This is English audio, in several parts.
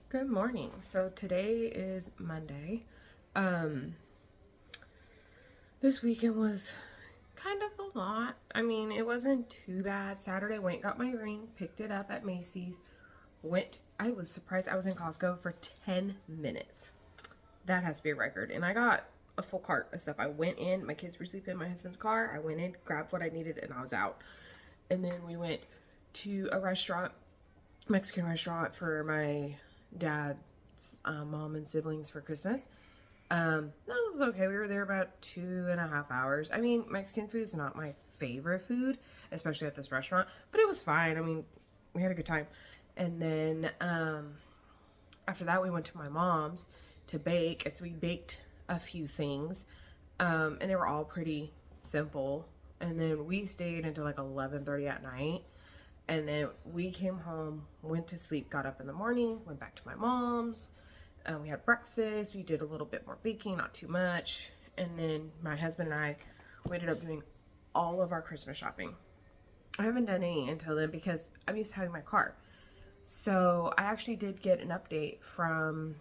Good morning. So today is Monday. Um, this weekend was kind of a lot. I mean, it wasn't too bad. Saturday went, got my ring, picked it up at Macy's, I was surprised I was in Costco for 10 minutes. That has to be a record. And I got a full cart of stuff. I went in, my kids were sleeping in my husband's car. I went in, grabbed what I needed, and I was out. And then we went to a restaurant, Mexican restaurant, for my dad's mom and siblings for Christmas. That was okay. We were there about 2.5 hours. I mean, Mexican food is not my favorite food, especially at this restaurant, but it was fine. I mean, we had a good time. And then after that, we went to my mom's to bake. And so we baked a few things, and they were all pretty simple. And then we stayed until like 11:30 at night. And then we came home, went to sleep, got up in the morning, went back to my mom's. We had breakfast. We did a little bit more baking, not too much. And then my husband and I, we ended up doing all of our Christmas shopping. I haven't done any until then because I'm used to having my car. So I actually did get an update from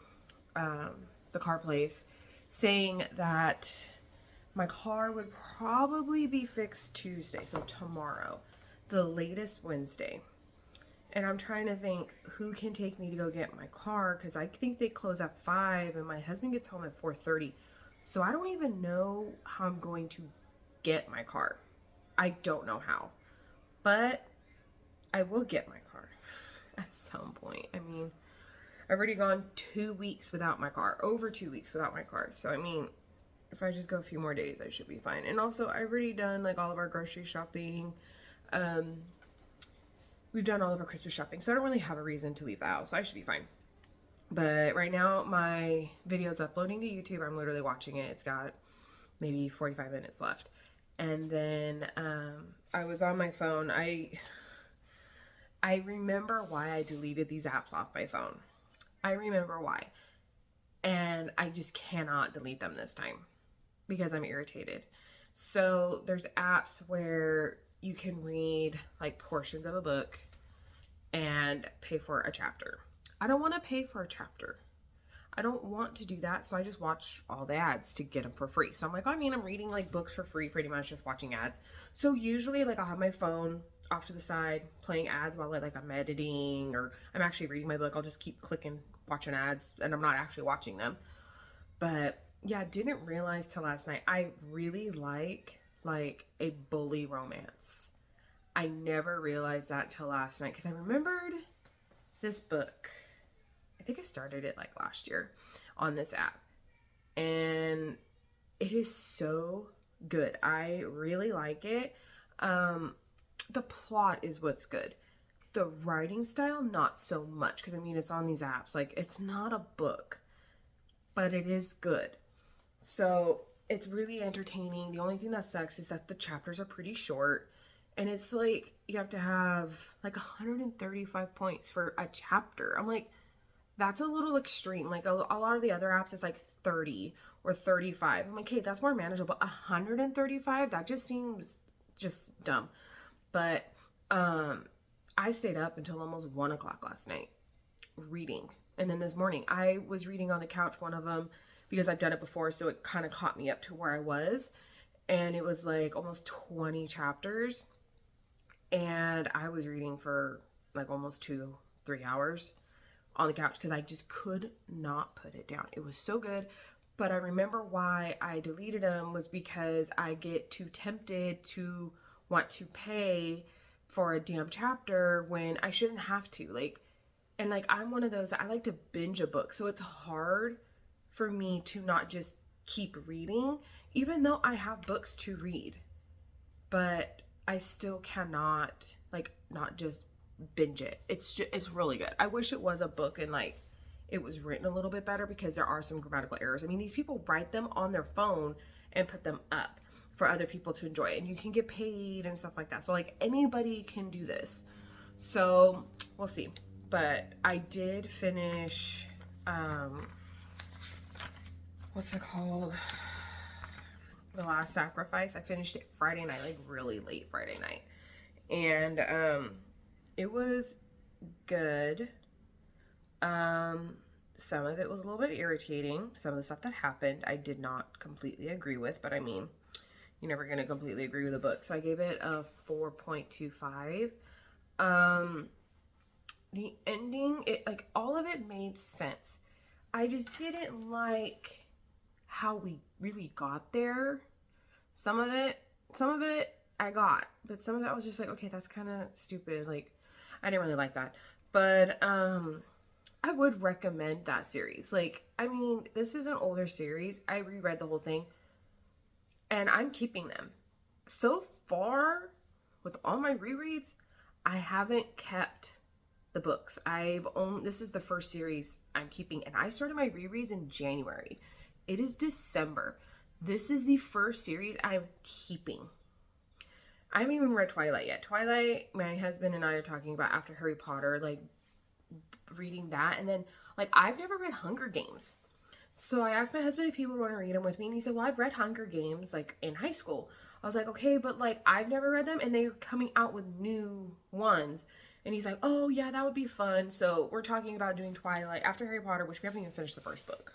the car place saying that my car would probably be fixed Tuesday, so tomorrow, the latest Wednesday. And I'm trying to think who can take me to go get my car, because I think they close at 5 and my husband gets home at 4:30. So I don't even know how I'm going to get my car. I don't know how. But I will get my car at some point. I mean, I've already gone 2 weeks without my car, over 2 weeks without my car. So I mean, if I just go a few more days, I should be fine. And also, I've already done like all of our grocery shopping. We've done all of our Christmas shopping, so I don't really have a reason to leave the house, so I should be fine. But right now, my video's uploading to YouTube. I'm literally watching it. It's got maybe 45 minutes left. And then I was on my phone. I remember why I deleted these apps off my phone. I remember why. And I just cannot delete them this time because I'm irritated. So there's apps where you can read like portions of a book and pay for a chapter. I don't want to pay for a chapter. I don't want to do that, so I just watch all the ads to get them for free. So I'm like, I'm reading like books for free, pretty much just watching ads. So usually like I'll have my phone off to the side playing ads while I'm editing, or I'm actually reading my book. I'll just keep clicking, watching ads, and I'm not actually watching them. But yeah, I didn't realize till last night I really like a bully romance. I never realized that till last night because I remembered this book. I think I started it like last year on this app, and it is so good. I really like it. The plot is what's good. The writing style, not so much, because I mean, it's on these apps. Like, it's not a book, but it is good. So it's really entertaining. The only thing that sucks is that the chapters are pretty short, and it's like you have to have like 135 points for a chapter. I'm like, that's a little extreme. Like a lot of the other apps, it's like 30 or 35. I'm like, hey, that's more manageable. But 135, that just seems just dumb. But I stayed up until almost 1 o'clock last night reading. And then this morning, I was reading on the couch, one of them, because I've done it before, so it kind of caught me up to where I was. And it was like almost 20 chapters. And I was reading for like almost 2-3 hours on the couch because I just could not put it down. It was so good. But I remember why I deleted them was because I get too tempted to want to pay for a damn chapter when I shouldn't have to. And I'm one of those, I like to binge a book. So it's hard for me to not just keep reading, even though I have books to read. But I still cannot not just binge it. It's really good. I wish it was a book and it was written a little bit better, because there are some grammatical errors. I mean, these people write them on their phone and put them up for other people to enjoy, and you can get paid and stuff like that. So anybody can do this. So we'll see. But I did finish what's it called? The Last Sacrifice. I finished it Friday night, really late Friday night. And it was good, Some of it was a little bit irritating. Some of the stuff that happened, I did not completely agree with, but I mean, you're never going to completely agree with a book. So I gave it a 4.25. The ending, like all of it made sense. I just didn't like how we really got there. Some of it I got, but some of it I was just like, okay, that's kind of stupid. Like, I didn't really like that. But I would recommend that series. Like, I mean, this is an older series. I reread the whole thing, and I'm keeping them. So far, with all my rereads, I haven't kept the books. This is the first series I'm keeping, and I started my rereads in January. It is December. This is the first series I'm keeping. I haven't even read Twilight yet. Twilight, my husband and I are talking about after Harry Potter, like reading that. And then, like, I've never read Hunger Games. So I asked my husband if he would want to read them with me. And he said, well, I've read Hunger Games, like, in high school. I was like, okay, but, like, I've never read them. And they're coming out with new ones. And he's like, oh, yeah, that would be fun. So we're talking about doing Twilight after Harry Potter, which we haven't even finished the first book.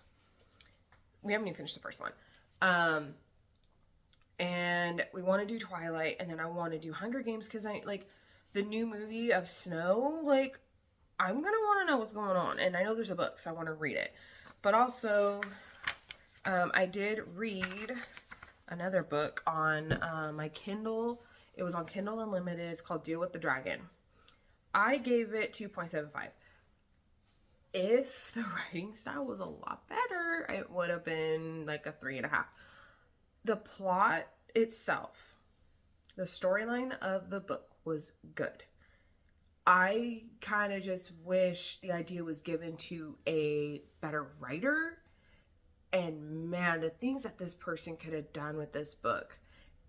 We haven't even finished the first one. And we want to do Twilight, and then I want to do Hunger Games because I like the new movie of Snow. Like, I'm gonna want to know what's going on, and I know there's a book, so I want to read it. But also, I did read another book on my Kindle. It was on Kindle Unlimited. It's called Deal with the Dragon. I gave it 2.75. If the writing style was a lot better, it would have been like a 3.5. The plot itself, the storyline of the book was good. I kind of just wish the idea was given to a better writer. And man, the things that this person could have done with this book,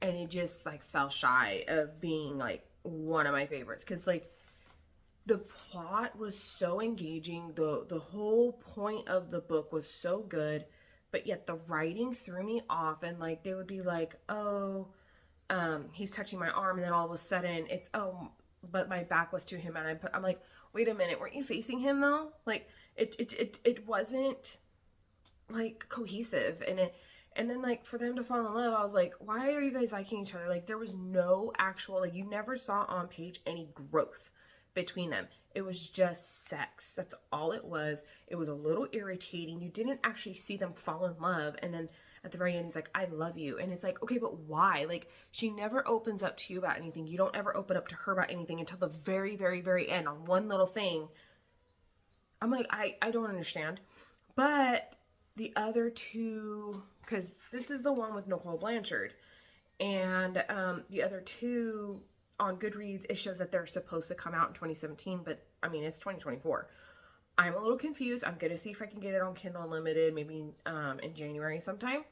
and it just like fell shy of being like one of my favorites. Because like the plot was so engaging. The whole point of the book was so good. But yet the writing threw me off, and like they would be like, oh, he's touching my arm, and then all of a sudden it's, oh, but my back was to him, and I'm like, wait a minute, weren't you facing him though? Like it wasn't like cohesive, and then like for them to fall in love, I was like, why are you guys liking each other? Like there was no actual, like you never saw on page any growth between them. It was just sex. That's all it was. It was a little irritating. You didn't actually see them fall in love. And then at the very end, he's like, I love you. And it's like, okay, but why? Like, she never opens up to you about anything. You don't ever open up to her about anything until the very, very, very end on one little thing. I'm like, I don't understand. But the other two, because this is the one with Nicole Blanchard. And the other two, on Goodreads, it shows that they're supposed to come out in 2017, but I mean, it's 2024. I'm a little confused. I'm going to see if I can get it on Kindle Unlimited, maybe in January sometime,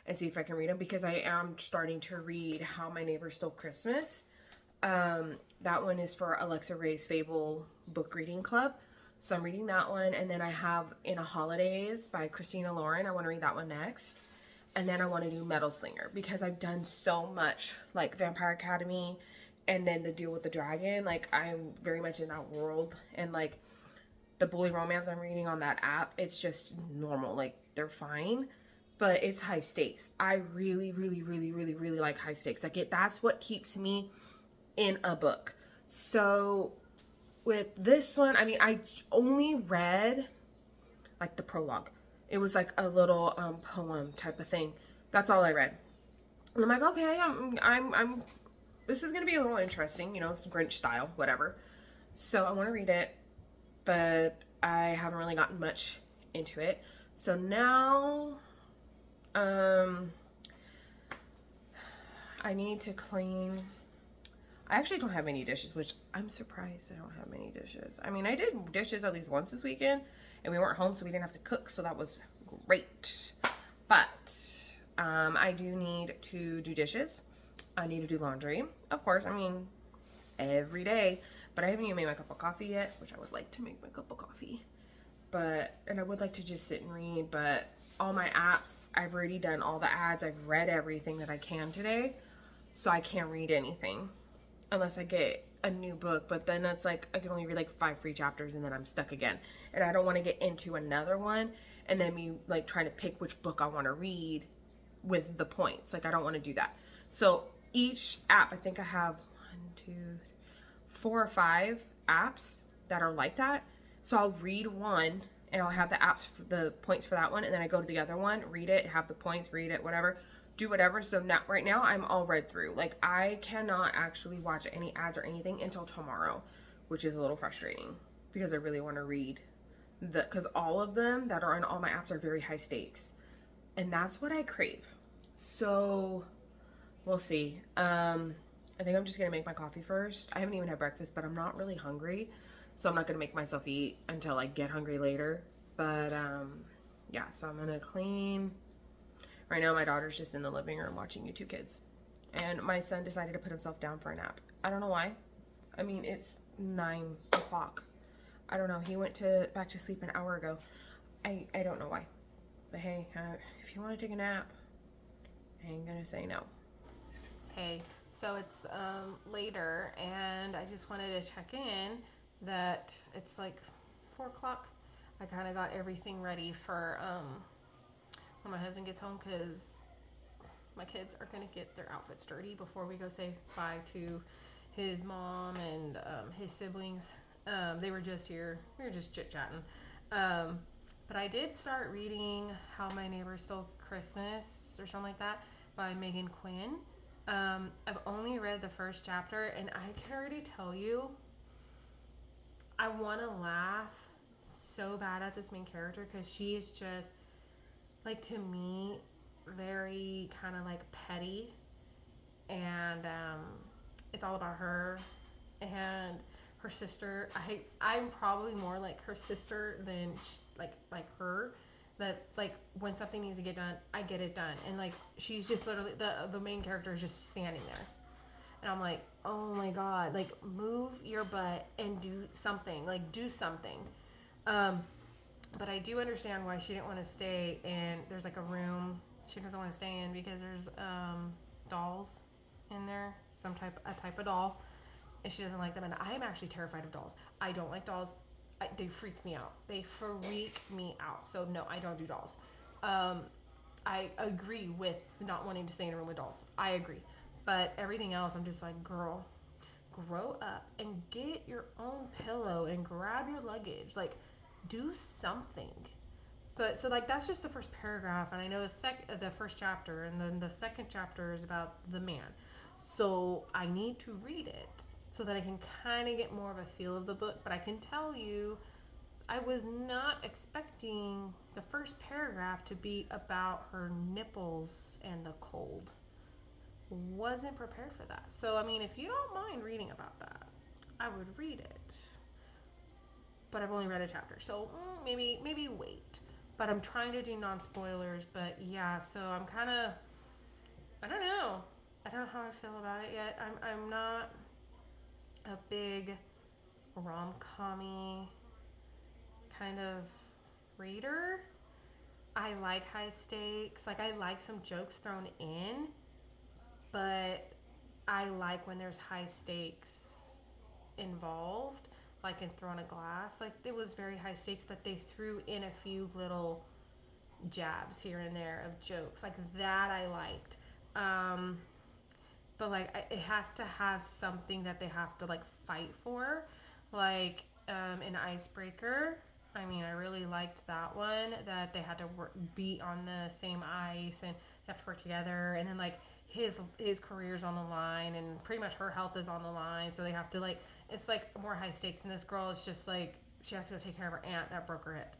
and see if I can read them, because I am starting to read How My Neighbor Stole Christmas. That one is for Alexa Ray's Fable book reading club. So I'm reading that one, and then I have In a Holidays by Christina Lauren. I want to read that one next. And then I want to do Metal Slinger, because I've done so much, like Vampire Academy, and then the Deal with the Dragon. Like, I'm very much in that world. And like the bully romance I'm reading on that app, it's just normal. Like, they're fine, but it's high stakes. I really, really, really, really, really like high stakes. Like, that's what keeps me in a book. So with this one, I mean, I only read like the prologue. It was like a little poem type of thing. That's all I read. And I'm like, okay, I'm this is gonna be a little interesting, you know, it's Grinch style, whatever. So I want to read it, but I haven't really gotten much into it. So now, I need to clean. I actually don't have any dishes, which I'm surprised I don't have many dishes. I mean, I did dishes at least once this weekend, and we weren't home, so we didn't have to cook, so that was great. But I do need to do dishes. I need to do laundry, of course. I mean, every day. But I haven't even made my cup of coffee yet, which I would like to make my cup of coffee. And I would like to just sit and read, but all my apps, I've already done all the ads. I've read everything that I can today, so I can't read anything unless I get a new book, but then it's like I can only read like 5 free chapters and then I'm stuck again. And I don't want to get into another one and then me like trying to pick which book I want to read with the points. Like I don't want to do that. So each app, I think I have 4 or 5 apps that are like that. So I'll read one and I'll have the apps, the points for that one, and then I go to the other one, read it, have the points, read it, whatever, do whatever. So now, right now, I'm all read through. Like I cannot actually watch any ads or anything until tomorrow, which is a little frustrating because I really want to read because all of them that are on all my apps are very high stakes, and that's what I crave. So we'll see. I think I'm just gonna make my coffee first. I haven't even had breakfast, but I'm not really hungry. So I'm not gonna make myself eat until I get hungry later. But yeah, so I'm gonna clean. Right now my daughter's just in the living room watching YouTube Kids. And my son decided to put himself down for a nap. I don't know why. I mean, it's 9 o'clock. I don't know. He went back to sleep an hour ago. I don't know why. But hey, if you want to take a nap, I ain't gonna say no. Hey, so it's later and I just wanted to check in that it's like 4 o'clock. I kind of got everything ready for when my husband gets home because my kids are going to get their outfits dirty before we go say bye to his mom and his siblings. They were just here. We were just chit-chatting. But I did start reading How My Neighbor Stole Christmas or something like that by Megan Quinn. I've only read the first chapter and I can already tell you I want to laugh so bad at this main character because she is just, like, to me, very kind of, like, petty. And it's all about her and her sister. I'm probably more like her sister than, like her. That, like, when something needs to get done, I get it done. And, like, she's just literally, the main character is just standing there. And I'm like, oh my God, like move your butt and do something, like do something. But I do understand why she didn't want to stay in, there's like a room she doesn't want to stay in because there's dolls in there, a type of doll, and she doesn't like them. And I'm actually terrified of dolls. I don't like dolls. They freak me out. So no, I don't do dolls. I agree with not wanting to stay in a room with dolls. I agree. But everything else, I'm just like, girl, grow up and get your own pillow and grab your luggage. Like, do something. But so like that's just the first paragraph, and I know the first chapter, and then the second chapter is about the man. So I need to read it so that I can kind of get more of a feel of the book. But I can tell you, I was not expecting the first paragraph to be about her nipples and the cold. Wasn't prepared for that. So I mean, if you don't mind reading about that, I would read it. But I've only read a chapter, so maybe wait. But I'm trying to do non-spoilers. But yeah, so I'm kind of, I don't know how I feel about it yet. I'm not a big rom-com-y kind of reader. I like high stakes. Like I like some jokes thrown in. But I like when there's high stakes involved, like in throwing a glass. Like it was very high stakes, but they threw in a few little jabs here and there of jokes. Like that I liked. But like it has to have something that they have to like fight for. Like an icebreaker. I mean, I really liked that one, that they had to be on the same ice and have to work together. And then like his career's on the line and pretty much her health is on the line, so they have to like, it's like more high stakes. And this girl is just like, she has to go take care of her aunt that broke her hip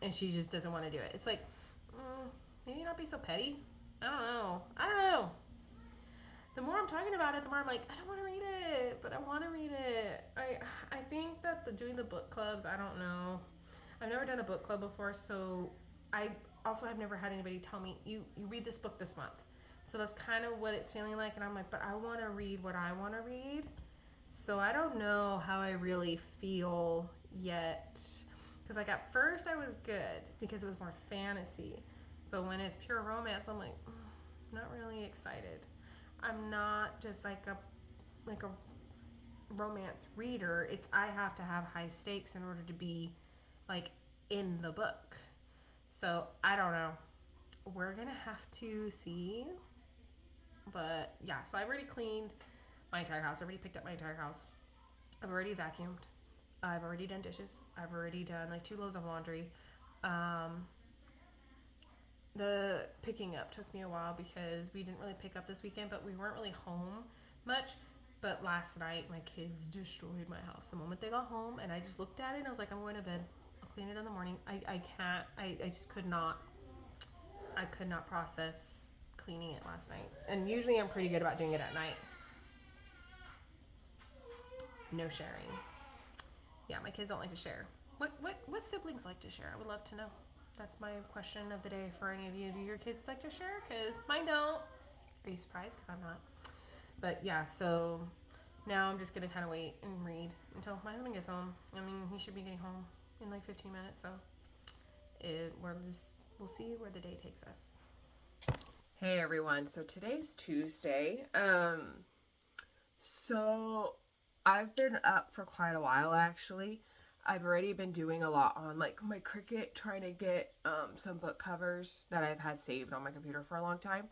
and she just doesn't want to do it. It's like, maybe not be so petty. I don't know. The more I'm talking about it, the more I'm like, I don't want to read it, but I want to read it. I think that doing the book clubs, I don't know. I've never done a book club before, so I also have never had anybody tell me, you read this book this month. So that's kind of what it's feeling like. And I'm like, but I want to read what I want to read. So I don't know how I really feel yet. Because like at first I was good because it was more fantasy. But when it's pure romance, I'm like, not really excited. I'm not just like a romance reader. It's I have to have high stakes in order to be like in the book. So I don't know. We're gonna have to see. But yeah, so I've already cleaned my entire house. I've already picked up my entire house. I've already vacuumed. I've already done dishes. I've already done like 2 loads of laundry. Um, the picking up took me a while because we didn't really pick up this weekend, but we weren't really home much. But last night, my kids destroyed my house. The moment they got home, and I just looked at it and I was like, I'm going to bed. I'll clean it in the morning. I can't, I just could not, I could not process cleaning it last night. And usually I'm pretty good about doing it at night. No sharing. Yeah, my kids don't like to share. What siblings like to share? I would love to know. That's my question of the day for any of you. Do your kids like to share? Because mine don't. Are you surprised? Because I'm not. But yeah, so now I'm just gonna kind of wait and read until my husband gets home. I mean, he should be getting home in like 15 minutes, so we'll see where the day takes us. Hey everyone, so today's Tuesday. So I've been up for quite a while actually. I've already been doing a lot on like my Cricut, trying to get some book covers that I've had saved on my computer for a long time.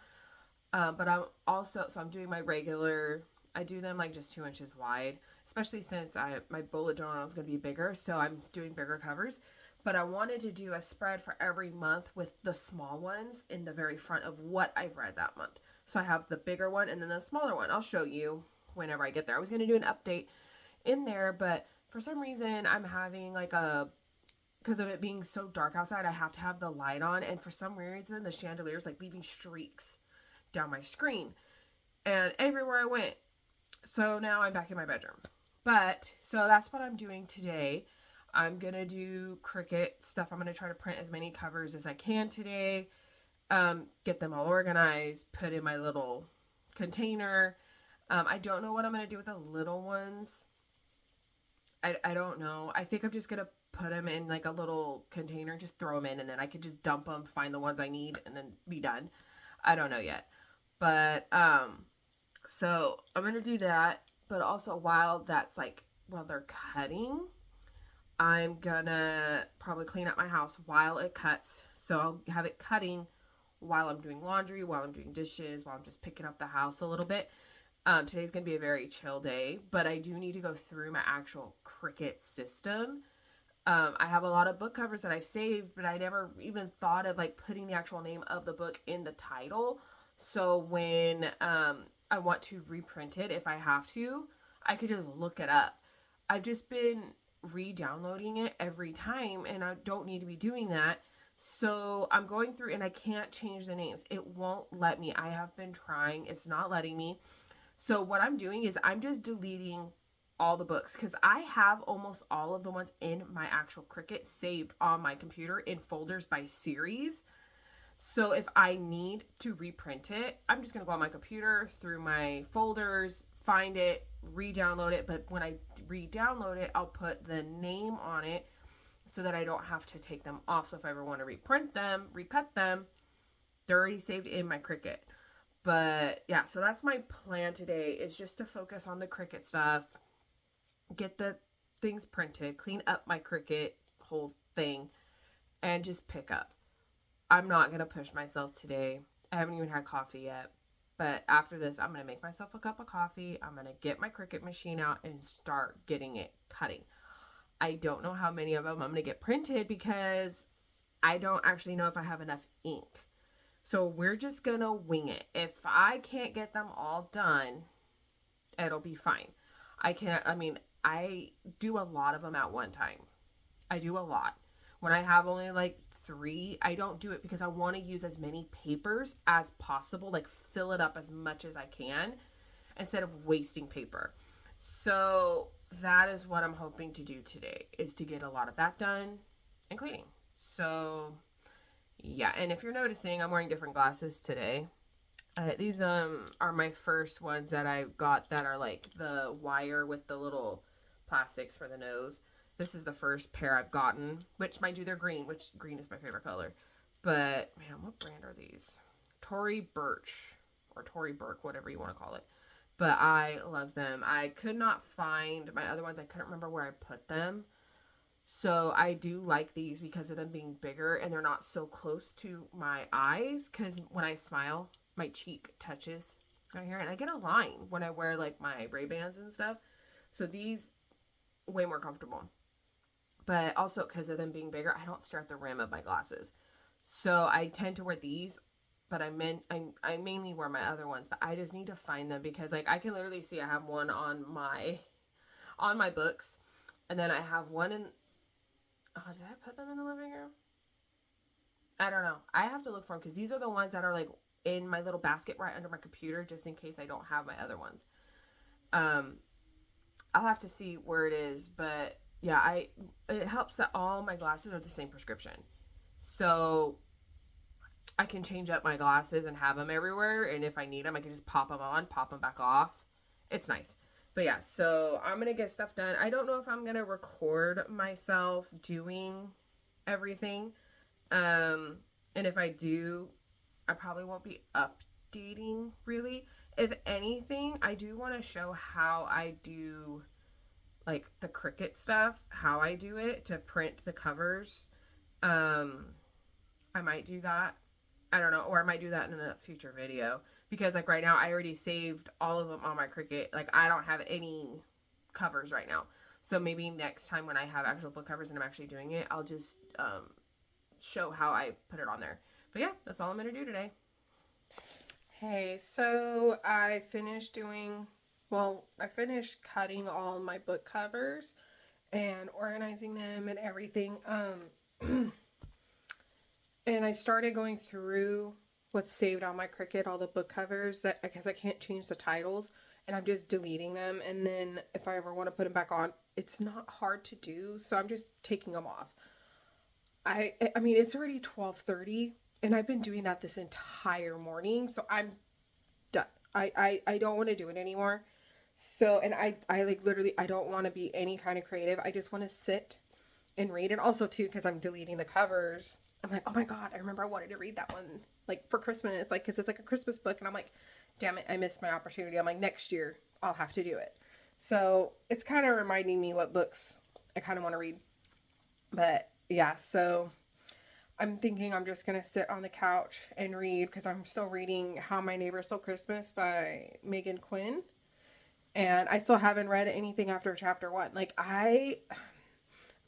But I'm doing my regular. I do them like just 2 inches wide, especially since my bullet journal is going to be bigger, so I'm doing bigger covers. But I wanted to do a spread for every month with the small ones in the very front of what I've read that month. So I have the bigger one and then the smaller one. I'll show you whenever I get there. I was going to do an update in there, but for some reason I'm having like because of it being so dark outside, I have to have the light on, and for some reason the chandelier is like leaving streaks down my screen and everywhere I went. So now I'm back in my bedroom. But so that's what I'm doing today. I'm gonna do Cricut stuff. I'm gonna try to print as many covers as I can today. Get them all organized, put in my little container. I don't know what I'm gonna do with the little ones. I don't know. I think I'm just gonna put them in like a little container, just throw them in, and then I could just dump them, find the ones I need, and then be done. I don't know yet. But so I'm gonna do that. But also while they're cutting, I'm gonna probably clean up my house while it cuts. So I'll have it cutting while I'm doing laundry, while I'm doing dishes, while I'm just picking up the house a little bit. Today's gonna be a very chill day, but I do need to go through my actual Cricut system. I have a lot of book covers that I've saved, but I never even thought of like putting the actual name of the book in the title. So when I want to reprint it, if I have to, I could just look it up. I've just been re-downloading it every time, and I don't need to be doing that. So I'm going through and I can't change the names. It won't let me. I have been trying. It's not letting me. So what I'm doing is I'm just deleting all the books because I have almost all of the ones in my actual Cricut saved on my computer in folders by series. So if I need to reprint it, I'm just going to go on my computer through my folders, find it, re-download it. But when I re-download it, I'll put the name on it so that I don't have to take them off. So if I ever want to reprint them, recut them, they're already saved in my Cricut. But yeah, so that's my plan today, is just to focus on the Cricut stuff, get the things printed, clean up my Cricut whole thing, and just pick up. I'm not going to push myself today. I haven't even had coffee yet. But after this, I'm going to make myself a cup of coffee. I'm going to get my Cricut machine out and start getting it cutting. I don't know how many of them I'm going to get printed because I don't actually know if I have enough ink. So we're just going to wing it. If I can't get them all done, it'll be fine. I do a lot of them at one time. I do a lot. When I have only like 3, I don't do it because I want to use as many papers as possible, like fill it up as much as I can instead of wasting paper. So that is what I'm hoping to do today, is to get a lot of that done and cleaning. So yeah, and if you're noticing, I'm wearing different glasses today. These are my first ones that I got that are like the wire with the little plastics for the nose. This is the first pair I've gotten, which mind you, they're green, which green is my favorite color. But man, what brand are these? Tory Burch or Tory Burke, whatever you want to call it. but I love them. I could not find my other ones. I couldn't remember where I put them. So I do like these because of them being bigger and they're not so close to my eyes, because when I smile, my cheek touches right here and I get a line when I wear like my Ray-Bans and stuff. So these way more comfortable. But also because of them being bigger, I don't stare at the rim of my glasses. So I tend to wear these, but I mainly wear my other ones, but I just need to find them because like I can literally see I have one on my books, and then I have one in, oh, did I put them in the living room? I don't know. I have to look for them because these are the ones that are like in my little basket right under my computer just in case I don't have my other ones. I'll have to see where it is, but yeah, it helps that all my glasses are the same prescription. So I can change up my glasses and have them everywhere, and if I need them, I can just pop them on, pop them back off. It's nice. But yeah, so I'm going to get stuff done. I don't know if I'm going to record myself doing everything. And if I do, I probably won't be updating really. If anything, I do want to show how I do like the Cricut stuff, how I do it to print the covers. I might do that. I don't know, or I might do that in a future video because like right now I already saved all of them on my Cricut. Like I don't have any covers right now. So maybe next time when I have actual book covers and I'm actually doing it, I'll just show how I put it on there. But yeah, that's all I'm going to do today. Hey, so I finished cutting all my book covers and organizing them and everything. And I started going through what's saved on my Cricut, all the book covers that I guess I can't change the titles, and I'm just deleting them. And then if I ever want to put them back on, it's not hard to do, so I'm just taking them off. I mean, it's already 12:30, and I've been doing that this entire morning, so I'm done. I don't want to do it anymore. So, and I like literally, I don't want to be any kind of creative. I just want to sit and read. And also too, because I'm deleting the covers, I'm like, oh my God, I remember I wanted to read that one like for Christmas, like, cause it's like a Christmas book. And I'm like, damn it, I missed my opportunity. I'm like, next year I'll have to do it. So it's kind of reminding me what books I kind of want to read. But yeah, so I'm thinking I'm just going to sit on the couch and read because I'm still reading How My Neighbor Stole Christmas by Megan Quinn. And I still haven't read anything after chapter 1. Like I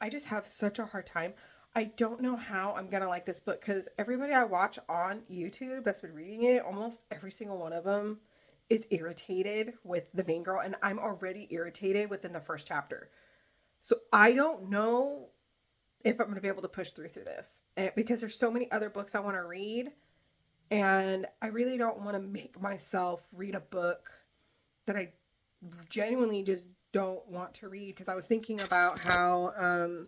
just have such a hard time. I don't know how I'm going to like this book because everybody I watch on YouTube that's been reading it, almost every single one of them is irritated with the main girl. And I'm already irritated within the first chapter. So I don't know if I'm going to be able to push through this because there's so many other books I want to read. And I really don't want to make myself read a book that I genuinely just don't want to read, because I was thinking about how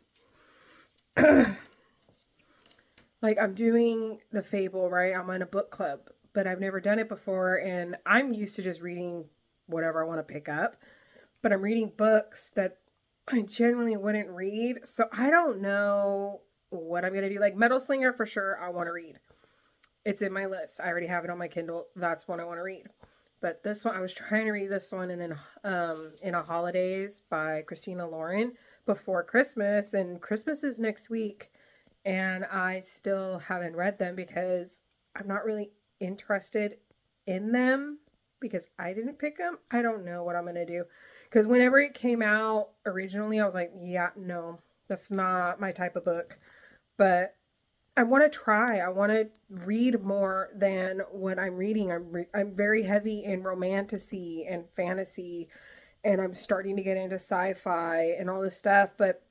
like I'm doing the Fable, right? I'm in a book club, but I've never done it before, and I'm used to just reading whatever I want to pick up, but I'm reading books that I genuinely wouldn't read. So I don't know what I'm gonna do. Like Metal Slinger for sure I want to read. It's in my list. I already have it on my Kindle. That's one I want to read. But this one, I was trying to read this one, and then In a Holidays by Christina Lauren before Christmas, and Christmas is next week, and I still haven't read them because I'm not really interested in them because I didn't pick them. I don't know what I'm going to do, because whenever it came out originally, I was like, yeah, no, that's not my type of book. But I want to try. I want to read more than what I'm reading. I'm very heavy in romantasy and fantasy, and I'm starting to get into sci-fi and all this stuff. But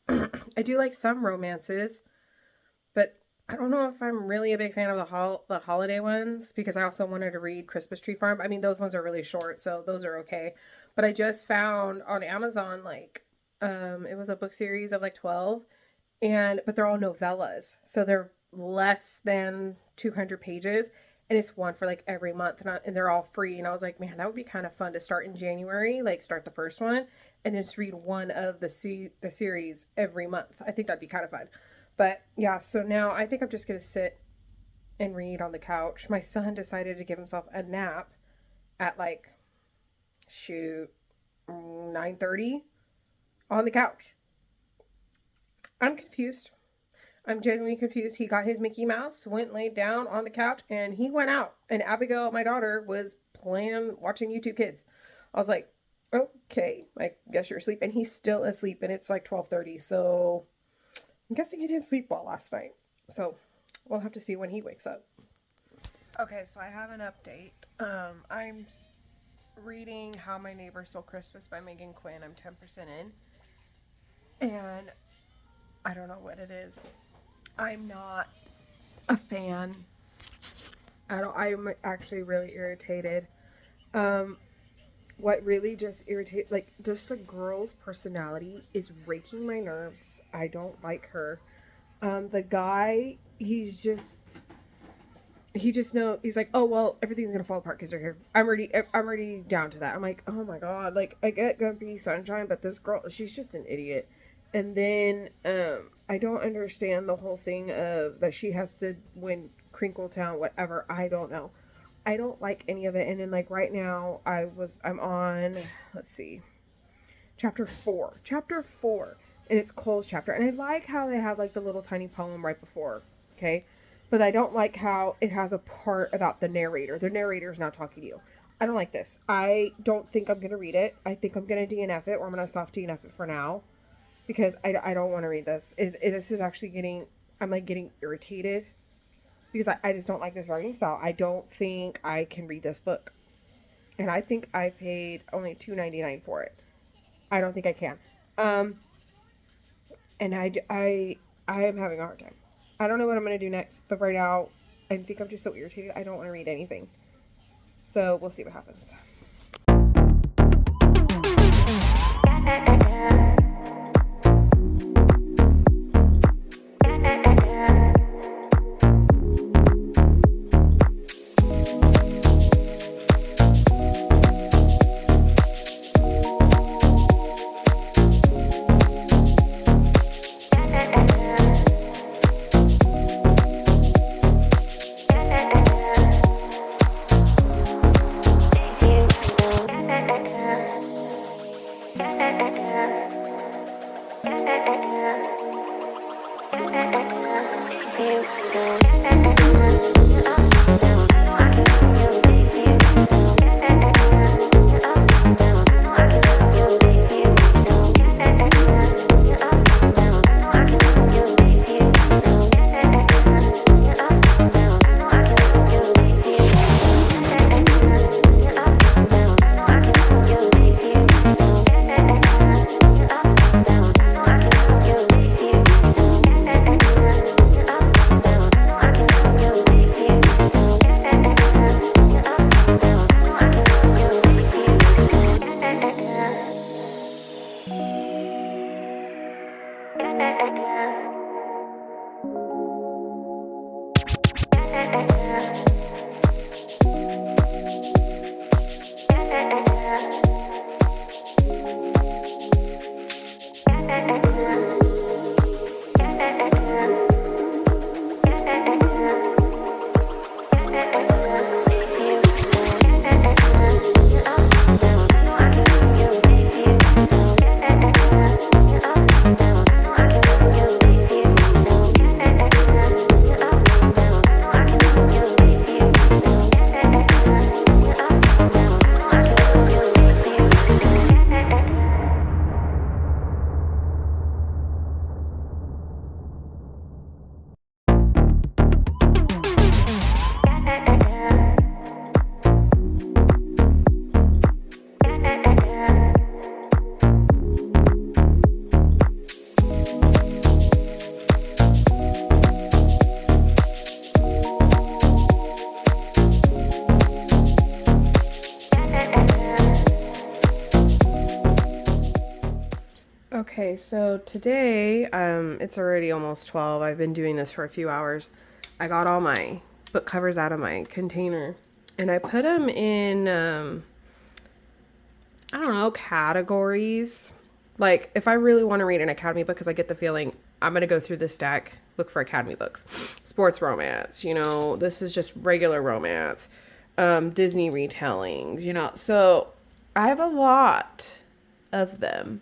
I do like some romances, but I don't know if I'm really a big fan of the holiday ones, because I also wanted to read Christmas Tree Farm. I mean, those ones are really short, so those are okay. But I just found on Amazon, like, it was a book series of like 12. But they're all novellas, so they're less than 200 pages, and it's one for like every month, and they're all free. And I was like, man, that would be kind of fun to start in January, like start the first one and then just read one of the series every month. I think that'd be kind of fun. But yeah, so now I think I'm just gonna sit and read on the couch. My son decided to give himself a nap at like shoot, 9:30 on the couch. I'm confused. I'm genuinely confused. He got his Mickey Mouse, went laid down on the couch, and he went out. And Abigail, my daughter, was playing, watching YouTube Kids. I was like, okay, I guess you're asleep. And he's still asleep, and it's like 12:30. So I'm guessing he didn't sleep well last night. So we'll have to see when he wakes up. Okay, so I have an update. I'm reading How My Neighbor Stole Christmas by Megan Quinn. I'm 10% in. And I don't know what it is. I'm not a fan. I'm actually really irritated. What really just irritates, like, just the girl's personality is raking my nerves. I don't like her. The guy, he's like, oh, well, everything's gonna fall apart because they're here. I'm already down to that. I'm like, oh my God, like, I get Grumpy Sunshine, but this girl, she's just an idiot. And then, I don't understand the whole thing of that she has to win Crinkletown, whatever. I don't know. I don't like any of it. And then, like, right now, I'm on, let's see, chapter 4, and it's Cole's chapter. And I like how they have, like, the little tiny poem right before, okay? But I don't like how it has a part about the narrator. The narrator's not talking to you. I don't like this. I don't think I'm going to read it. I think I'm going to DNF it, or I'm going to soft DNF it for now. Because I don't want to read this. This is actually I'm like getting irritated. Because I just don't like this writing style. I don't think I can read this book. And I think I paid only $2.99 for it. I don't think I can. And I am having a hard time. I don't know what I'm going to do next. But right now, I think I'm just so irritated. I don't want to read anything. So we'll see what happens. Okay, so today, it's already almost 12. I've been doing this for a few hours. I got all my book covers out of my container, and I put them in, I don't know, categories. Like, if I really want to read an Academy book, because I get the feeling I'm going to go through this stack, look for Academy books. Sports romance, this is just regular romance. Disney retellings, so I have a lot of them.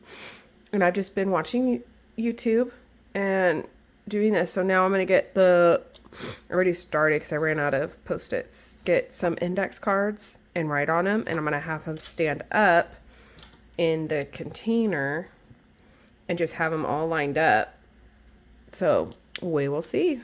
And I've just been watching YouTube and doing this. So now I'm going to get I already started because I ran out of Post-its. Get some index cards and write on them. And I'm going to have them stand up in the container and just have them all lined up. So we will see.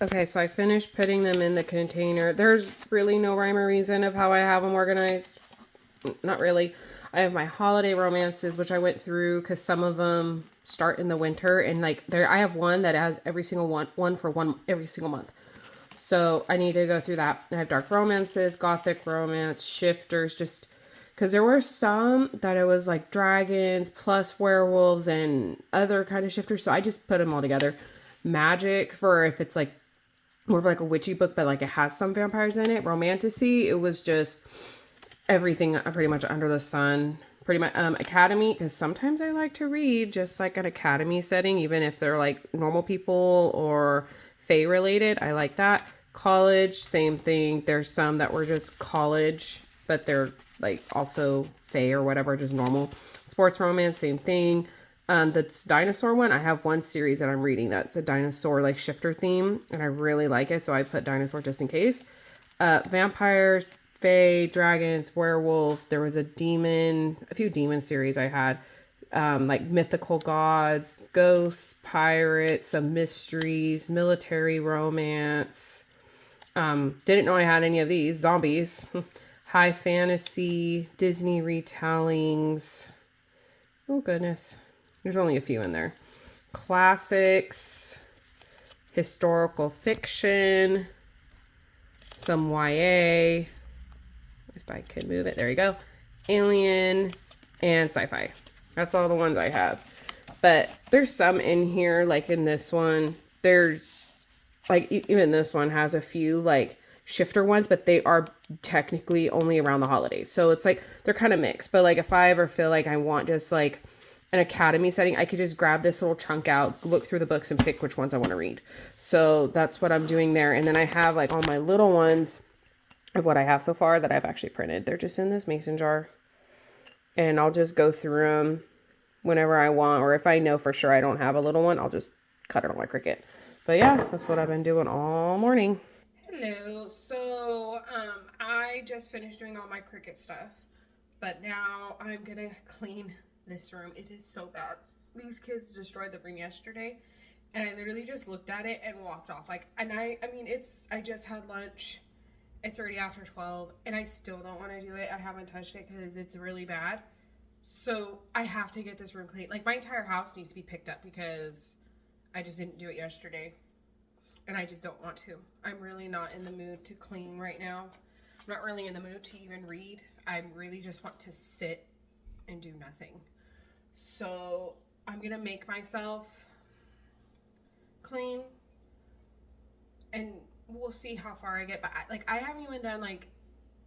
Okay, so I finished putting them in the container. There's really no rhyme or reason of how I have them organized. Not really. I have my holiday romances, which I went through because some of them start in the winter. And like there, I have one that has every single one for one every single month. So I need to go through that. I have dark romances, gothic romance, shifters, just because there were some that it was like dragons plus werewolves and other kind of shifters. So I just put them all together. Magic for if it's like more of like a witchy book, but like it has some vampires in it. Romantasy, it was just everything pretty much under the sun. Pretty much academy, because sometimes I like to read just like an academy setting, even if they're like normal people or fae related. I like that. College, same thing. There's some that were just college, but they're like also fae or whatever, just normal. Sports romance, same thing. The dinosaur one, I have one series that I'm reading that's a dinosaur like shifter theme, and I really like it, so I put dinosaur just in case. Vampires, fae, dragons, werewolf. There was a few demon series I had, like mythical gods, ghosts, pirates, some mysteries, military romance. Didn't know I had any of these. Zombies, high fantasy, Disney retellings. Oh goodness. There's only a few in there. Classics, historical fiction, some YA. If I could move it, there you go. Alien and sci-fi. That's all the ones I have. But there's some in here, like in this one. There's like even this one has a few like shifter ones, but they are technically only around the holidays. So it's like they're kind of mixed. But like if I ever feel like I want just like an academy setting, I could just grab this little chunk out, look through the books and pick which ones I want to read. So that's what I'm doing there. And then I have like all my little ones of what I have so far that I've actually printed. They're just in this mason jar, and I'll just go through them whenever I want, or if I know for sure I don't have a little one, I'll just cut it on my Cricut. But yeah, that's what I've been doing all morning. Hello. So I just finished doing all my Cricut stuff, but now I'm gonna clean this room. It is so bad. These kids destroyed the room yesterday, and I literally just looked at it and walked off. Like, and I mean, I just had lunch. It's already after 12, and I still don't want to do it. I haven't touched it because it's really bad. So I have to get this room clean. Like, my entire house needs to be picked up because I just didn't do it yesterday. And I just don't want to. I'm really not in the mood to clean right now. I'm not really in the mood to even read. I really just want to sit and do nothing. So I'm going to make myself clean and we'll see how far I get. But I haven't even done like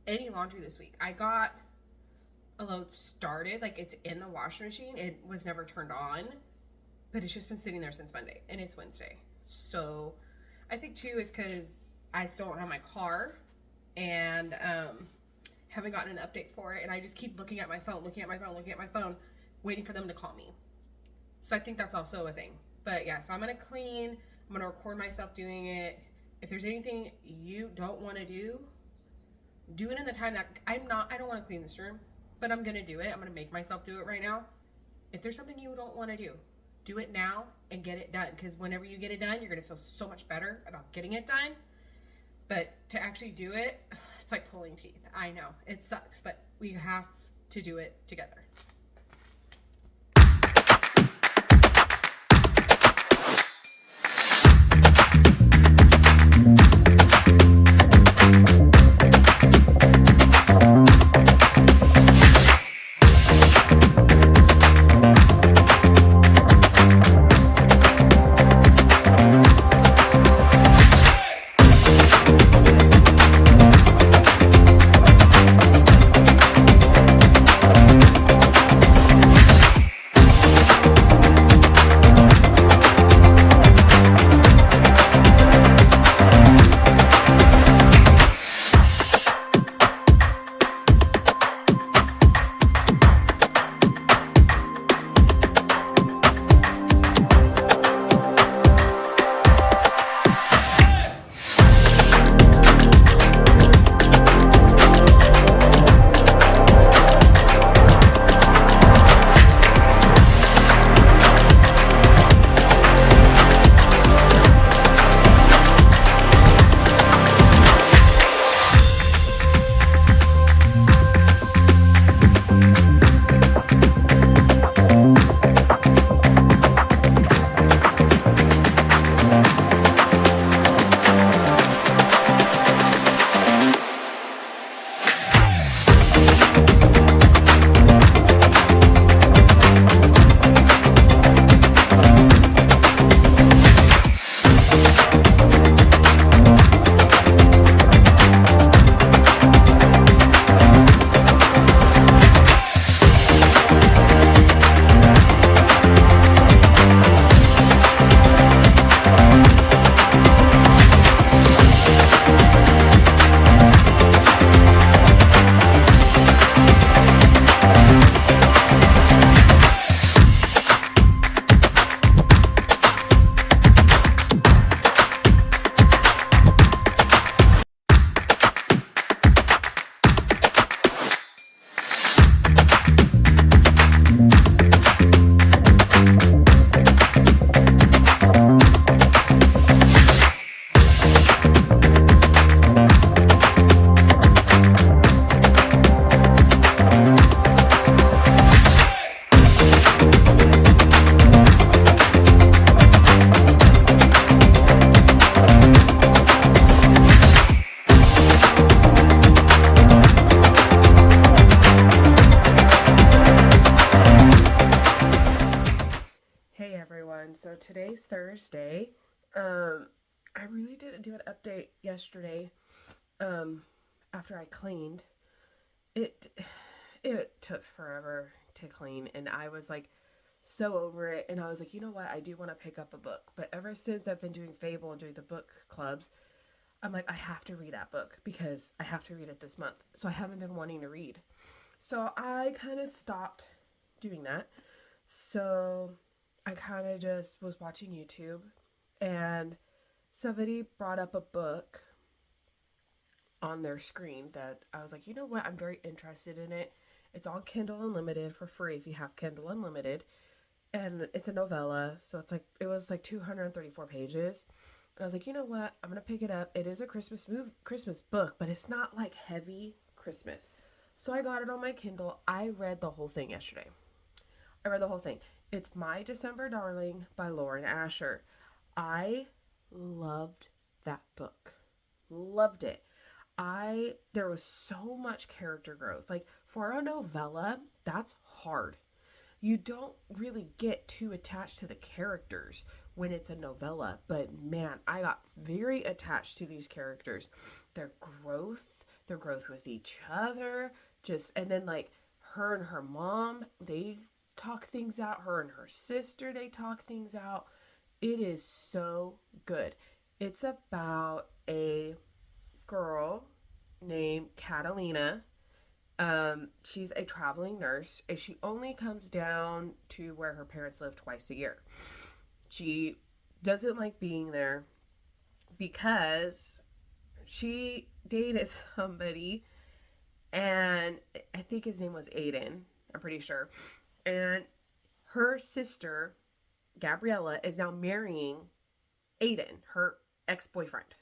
any laundry this week. I got a load started, like it's in the washing machine. It was never turned on, but it's just been sitting there since Monday and it's Wednesday. So I think too is because I still don't have my car and haven't gotten an update for it, and I just keep looking at my phone, waiting for them to call me. So I think that's also a thing. But yeah, so I'm gonna clean. I'm gonna record myself doing it. If there's anything you don't want to do it in the time that I don't want to clean this room, but I'm gonna do it. I'm gonna make myself do it right now. If there's something you don't want to do it now and get it done, because whenever you get it done, you're gonna feel so much better about getting it done. But to actually do it, it's like pulling teeth. I know it sucks, but we have to do it together. So today's Thursday. I really didn't do an update yesterday. After I cleaned, it took forever to clean, and I was like so over it. And I was like, you know what? I do want to pick up a book, but ever since I've been doing Fable and doing the book clubs, I'm like, I have to read that book because I have to read it this month. So I haven't been wanting to read. So I kind of stopped doing that. So I kind of just was watching YouTube, and somebody brought up a book on their screen that I was like, you know what? I'm very interested in it. It's on Kindle Unlimited for free if you have Kindle Unlimited. And it's a novella. So it was like 234 pages. And I was like, you know what? I'm going to pick it up. It is a Christmas book, but it's not like heavy Christmas. So I got it on my Kindle. I read the whole thing yesterday. It's My December Darling by Lauren Asher. I loved that book. Loved it. There was so much character growth. Like for a novella, that's hard. You don't really get too attached to the characters when it's a novella, but man, I got very attached to these characters. Their growth with each other, just and then like her and her mom, they talk things out. Her and her sister, they talk things out. It is so good. It's about a girl named Catalina. She's a traveling nurse, and she only comes down to where her parents live twice a year. She doesn't like being there because she dated somebody, and I think his name was Aiden. I'm pretty sure. And her sister, Gabriella, is now marrying Aiden, her ex boyfriend.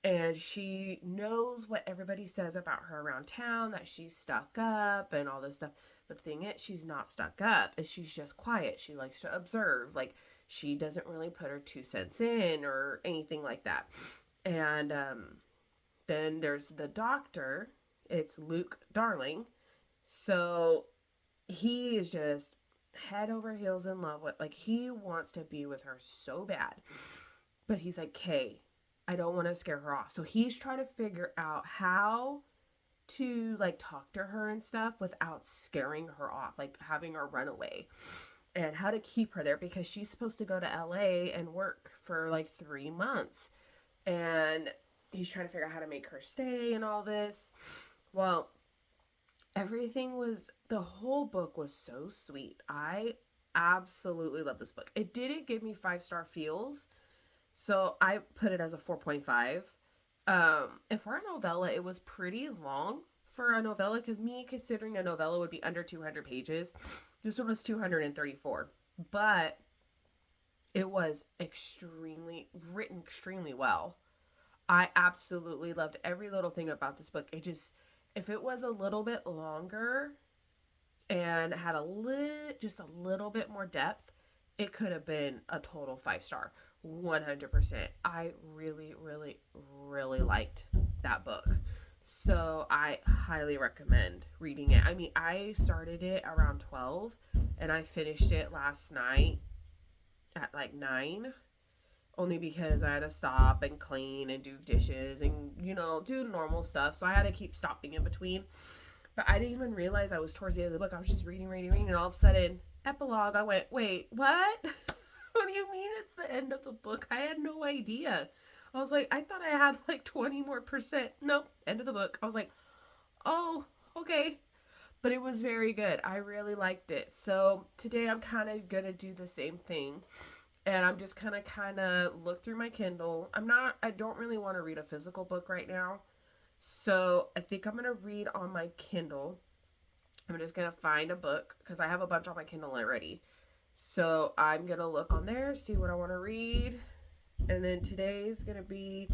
And she knows what everybody says about her around town, that she's stuck up and all this stuff. But the thing is, she's not stuck up. She's just quiet. She likes to observe. Like, she doesn't really put her 2 cents in or anything like that. And then there's the doctor. It's Luke Darling. So he is just head over heels in love with, like, he wants to be with her so bad. But he's like, Kay, I don't want to scare her off. So he's trying to figure out how to like talk to her and stuff without scaring her off, like having her run away, and how to keep her there because she's supposed to go to LA and work for like 3 months. And he's trying to figure out how to make her stay and all this. Well, the whole book was so sweet. I absolutely love this book. It didn't give me 5-star feels. So I put it as a 4.5. And for a novella, it was pretty long for a novella because me considering a novella would be under 200 pages. This one was 234. But it was written extremely well. I absolutely loved every little thing about this book. If it was a little bit longer and had just a little bit more depth, it could have been a total 5-star. 100%. I really, really, really liked that book. So I highly recommend reading it. I mean, I started it around 12 and I finished it last night at like 9. Only because I had to stop and clean and do dishes and, do normal stuff. So I had to keep stopping in between. But I didn't even realize I was towards the end of the book. I was just reading. And all of a sudden, epilogue, I went, wait, what? What do you mean it's the end of the book? I had no idea. I was like, I thought I had like 20 more percent. Nope, end of the book. I was like, oh, okay. But it was very good. I really liked it. So today I'm kind of going to do the same thing. And I'm just kind of look through my Kindle. I don't really want to read a physical book right now. So I think I'm going to read on my Kindle. I'm just going to find a book because I have a bunch on my Kindle already. So I'm going to look on there, see what I want to read. And then today's going to be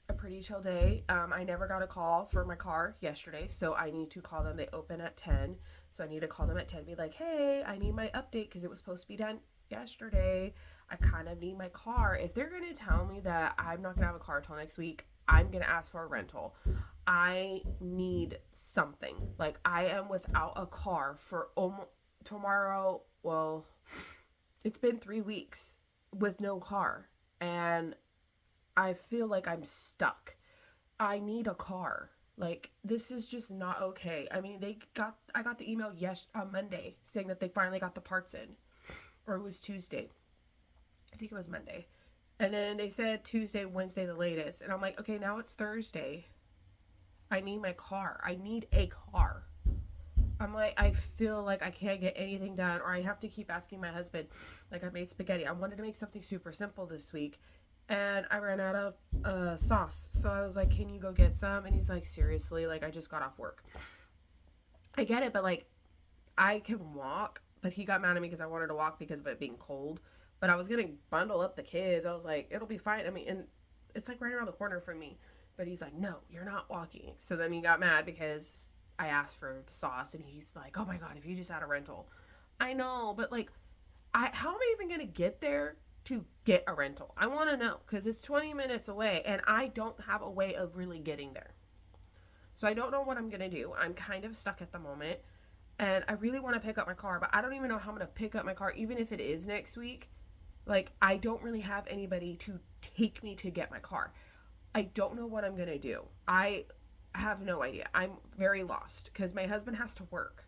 a pretty chill day. I never got a call for my car yesterday, so I need to call them. They open at 10. So I need to call them at 10 and be like, hey, I need my update because it was supposed to be done yesterday. I kind of need my car. If they're going to tell me that I'm not going to have a car until next week, I'm going to ask for a rental. I need something. Like, I am without a car for tomorrow. Well, it's been 3 weeks with no car, and I feel like I'm stuck. I need a car. Like, this is just not okay. I mean, I got the email on Monday saying that they finally got the parts in, or it was Tuesday. I think it was Monday. And then they said Tuesday, Wednesday, the latest. And I'm like, okay, now it's Thursday. I need my car. I need a car. I'm like, I feel like I can't get anything done, or I have to keep asking my husband. Like, I made spaghetti. I wanted to make something super simple this week, and I ran out of sauce. So I was like, can you go get some? And he's like, seriously? Like, I just got off work. I get it, but like, I can walk. But he got mad at me because I wanted to walk because of it being cold. But I was going to bundle up the kids. I was like, it'll be fine. I mean, and it's like right around the corner from me. But he's like, no, you're not walking. So then he got mad because I asked for the sauce. And he's like, oh my God, if you just had a rental. I know, but like, how am I even going to get there to get a rental? I want to know, because it's 20 minutes away and I don't have a way of really getting there. So I don't know what I'm going to do. I'm kind of stuck at the moment. And I really want to pick up my car, but I don't even know how I'm going to pick up my car, even if it is next week. Like, I don't really have anybody to take me to get my car. I don't know what I'm going to do. I have no idea. I'm very lost because my husband has to work.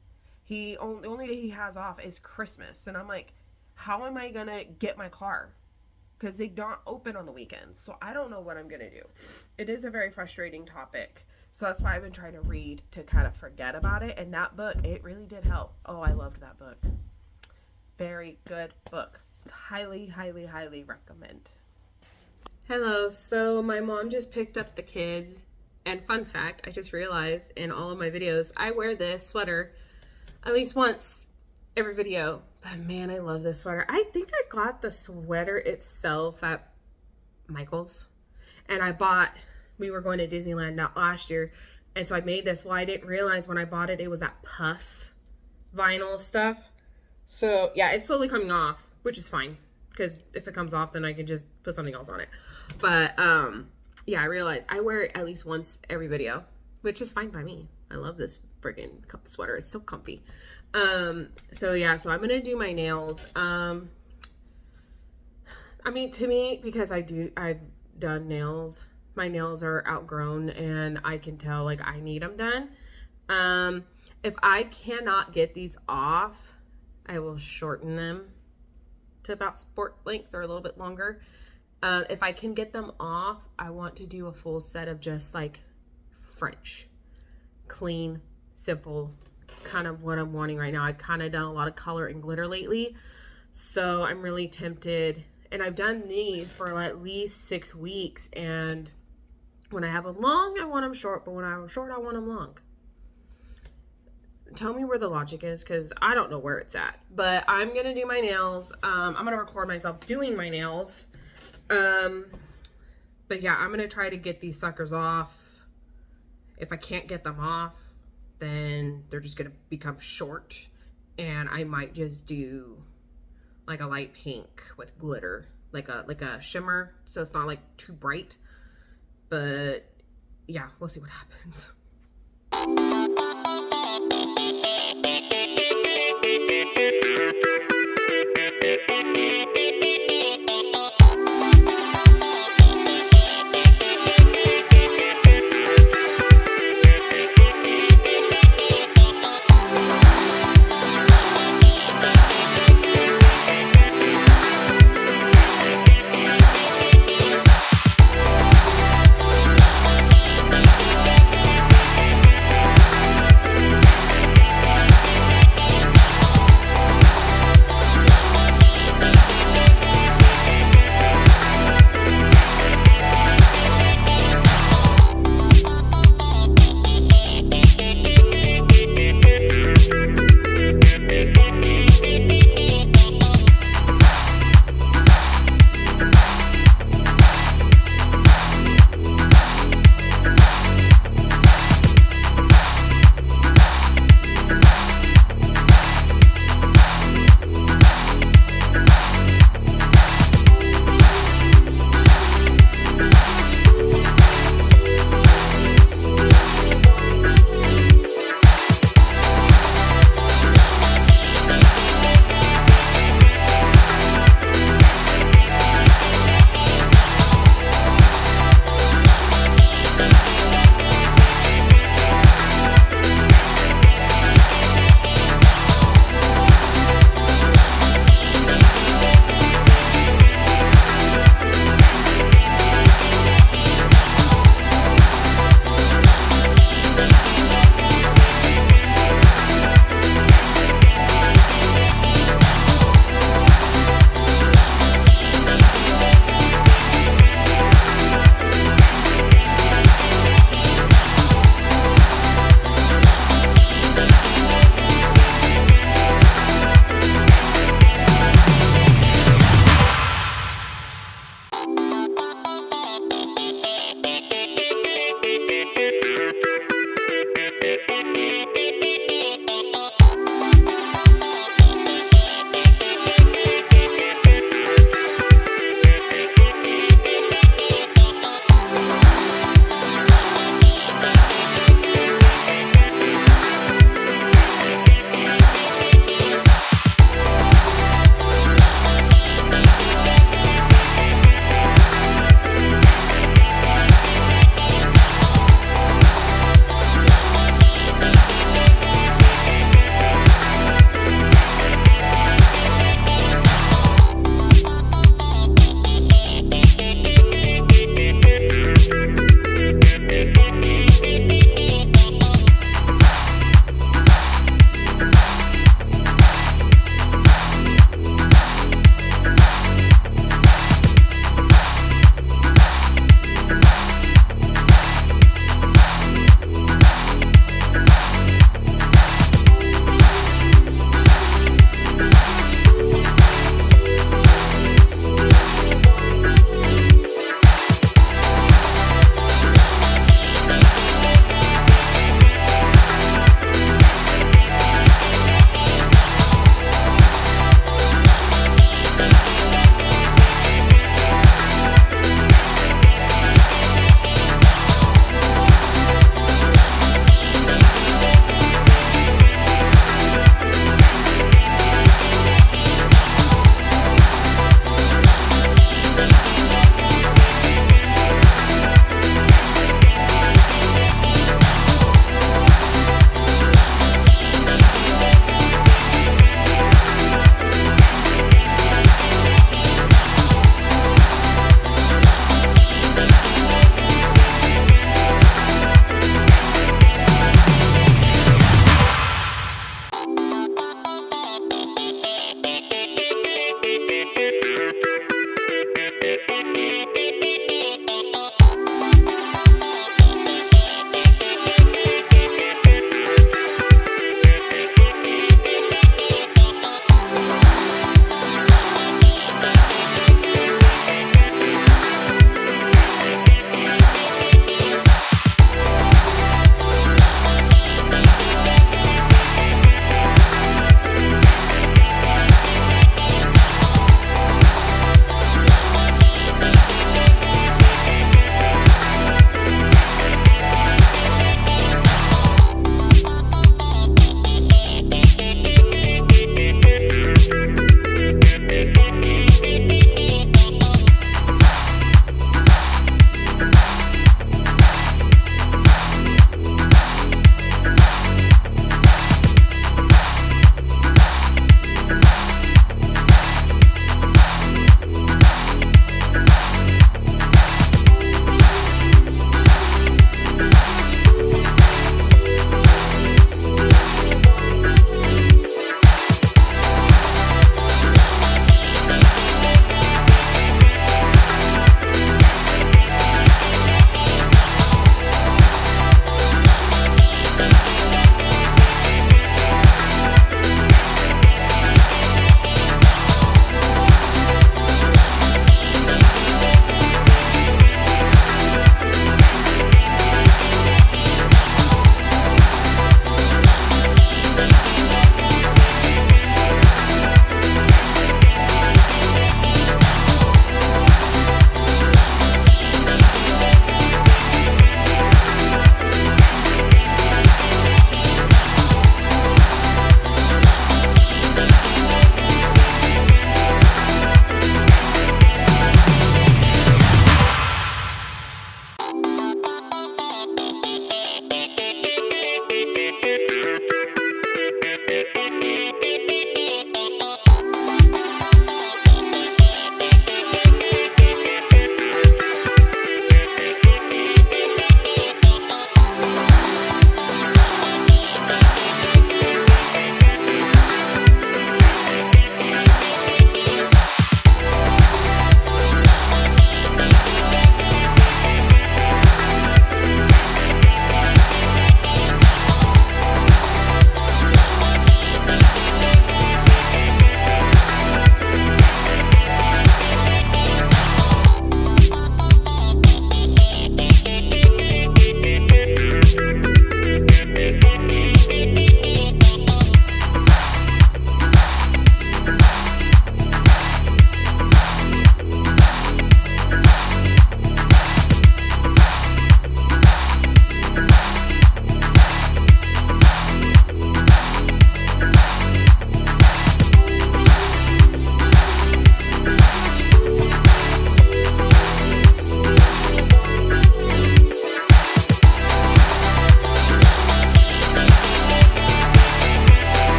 The only day he has off is Christmas. And I'm like, how am I going to get my car? Because they don't open on the weekends. So I don't know what I'm going to do. It is a very frustrating topic. So that's why I've been trying to read to kind of forget about it. And that book, it really did help. Oh, I loved that book. Very good book. Highly, highly, highly recommend. Hello. So my mom just picked up the kids. And fun fact, I just realized in all of my videos, I wear this sweater at least once every video. But man, I love this sweater. I think I got the sweater itself at Michael's. And we were going to Disneyland last year. And so I made this. Well, I didn't realize when I bought it, it was that puff vinyl stuff. So yeah, it's slowly coming off, which is fine. Because if it comes off, then I can just put something else on it. But yeah, I realized I wear it at least once every video, which is fine by me. I love this freaking sweater. It's so comfy. So yeah, so I'm going to do my nails. I mean, to me, because I've done nails, my nails are outgrown and I can tell like I need them done. If I cannot get these off, I will shorten them to about sport length or a little bit longer. If I can get them off, I want to do a full set of just like French, clean, simple. It's kind of what I'm wanting right now. I've kind of done a lot of color and glitter lately, so I'm really tempted. And I've done these for at least 6 weeks, and when I have them long, I want them short, but when I have them short, I want them long. Tell me where the logic is, because I don't know where it's at. But I'm going to do my nails. I'm going to record myself doing my nails. But yeah, I'm going to try to get these suckers off. If I can't get them off, then they're just going to become short. And I might just do like a light pink with glitter, like a shimmer, so it's not like too bright. But yeah, we'll see what happens.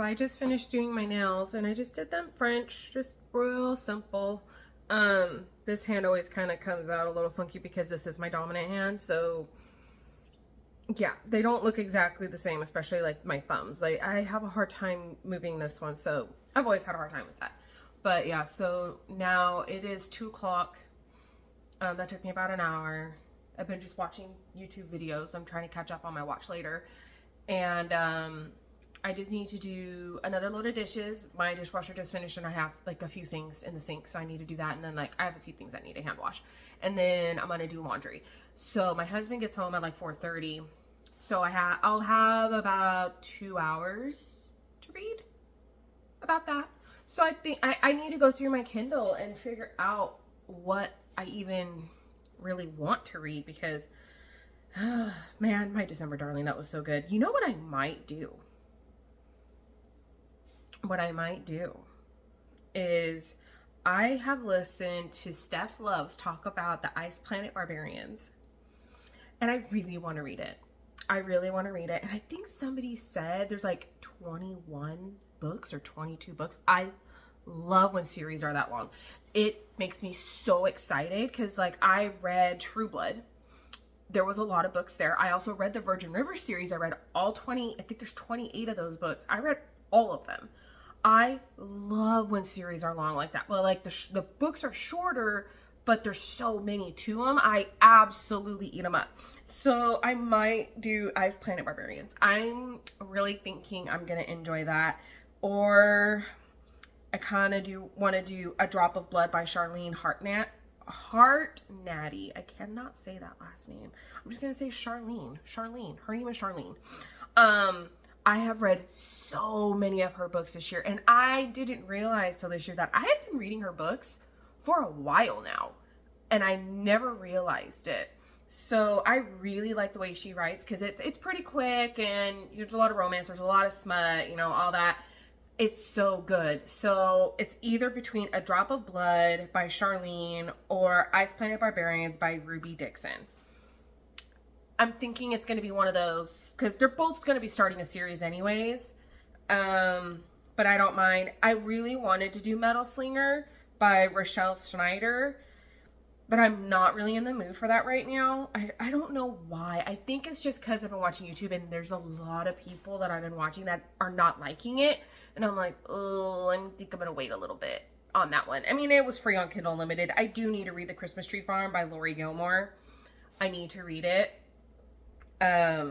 I just finished doing my nails and I just did them French, just real simple. This hand always kind of comes out a little funky because this is my dominant hand, so yeah, they don't look exactly the same, especially like my thumbs. Like I have a hard time moving this one, so I've always had a hard time with that. But yeah, so now it is 2 o'clock. That took me about an hour. I've been just watching YouTube videos. I'm trying to catch up on my watch later. And I just need to do another load of dishes. My dishwasher just finished and I have like a few things in the sink, so I need to do that. And then like I have a few things that need to hand wash. And then I'm gonna do laundry. So my husband gets home at like 4:30. So I'll have about 2 hours to read, about that. So I think I need to go through my Kindle and figure out what I even really want to read, because man, my December Darling, that was so good. You know what I might do? What I might do is I have listened to Steph Loves talk about the Ice Planet Barbarians, and I really want to read it. I really want to read it. And I think somebody said there's like 21 books or 22 books. I love when series are that long. It makes me so excited because like I read True Blood. There was a lot of books there. I also read the Virgin River series. I read all 20, I think there's 28 of those books. I read all of them. I love when series are long like that. Well, like the books are shorter, but there's so many to them. I absolutely eat them up. So I might do Ice Planet Barbarians. I'm really thinking I'm going to enjoy that. Or I kind of want to do A Drop of Blood by Charlene Hartnady. I cannot say that last name. I'm just going to say Charlene. Her name is Charlene. I have read so many of her books this year, and I didn't realize till this year that I had been reading her books for a while now, and I never realized it. So I really like the way she writes, because it's pretty quick, and there's a lot of romance, there's a lot of smut, you know, all that. It's so good. So it's either between A Drop of Blood by Charlene or Ice Planet Barbarians by Ruby Dixon. I'm thinking it's going to be one of those, because they're both going to be starting a series anyways. But I don't mind. I really wanted to do Metal Slinger by Rochelle Schneider, but I'm not really in the mood for that right now. I don't know why. I think it's just because I've been watching YouTube and there's a lot of people that I've been watching that are not liking it. And I'm like, oh, I think I'm going to wait a little bit on that one. I mean, it was free on Kindle Unlimited. I do need to read The Christmas Tree Farm by Lori Gilmore. I need to read it. I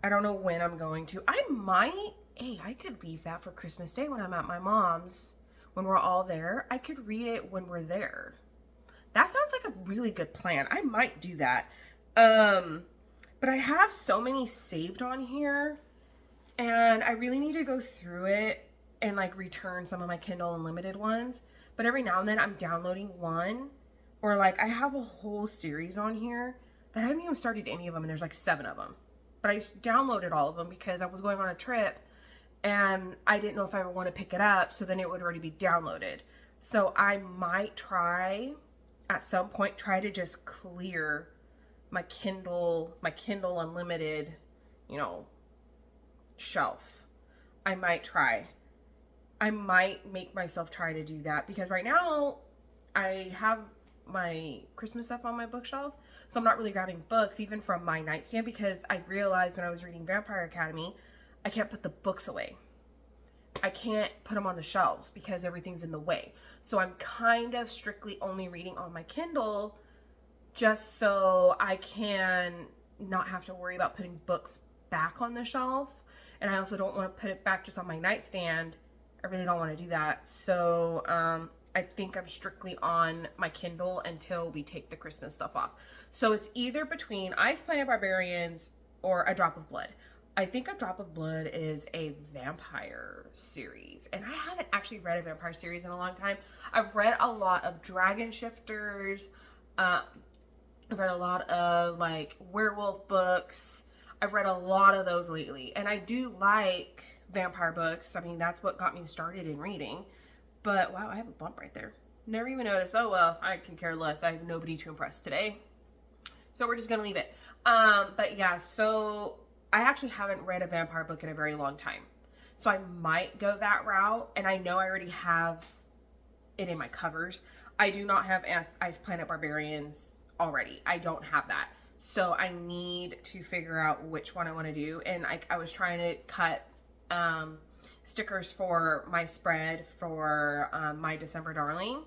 don't know when I'm going to. I could leave that for Christmas Day when I'm at my mom's. When we're all there, I could read it when we're there. That sounds like a really good plan. I might do that. But I have so many saved on here, and I really need to go through it and like return some of my Kindle Unlimited ones. But every now and then I'm downloading one, or like I have a whole series on here that I haven't even started any of them, and there's like 7 of them. But I just downloaded all of them because I was going on a trip and I didn't know if I ever want to pick it up, so then it would already be downloaded. So I might try at some point to just clear my Kindle Unlimited, you know, shelf. I might make myself try to do that, because right now I have my Christmas stuff on my bookshelf, so I'm not really grabbing books even from my nightstand, because I realized when I was reading Vampire Academy, I can't put the books away. I can't put them on the shelves because everything's in the way. So I'm kind of strictly only reading on my Kindle, just so I can not have to worry about putting books back on the shelf. And I also don't want to put it back just on my nightstand. I really don't want to do that. So I think I'm strictly on my Kindle until we take the Christmas stuff off. So it's either between Ice Planet Barbarians or A Drop of Blood. I think A Drop of Blood is a vampire series, and I haven't actually read a vampire series in a long time. I've read a lot of Dragon Shifters. I've read a lot of like werewolf books. I've read a lot of those lately, and I do like vampire books. I mean, that's what got me started in reading. But wow, I have a bump right there. Never even noticed. Oh well, I can care less. I have nobody to impress today, so we're just gonna leave it. But yeah, so I actually haven't read a vampire book in a very long time. So I might go that route. And I know I already have it in my covers. I do not have Ice Planet Barbarians already. I don't have that. So I need to figure out which one I want to do. And I was trying to cut stickers for my spread for my December Darling.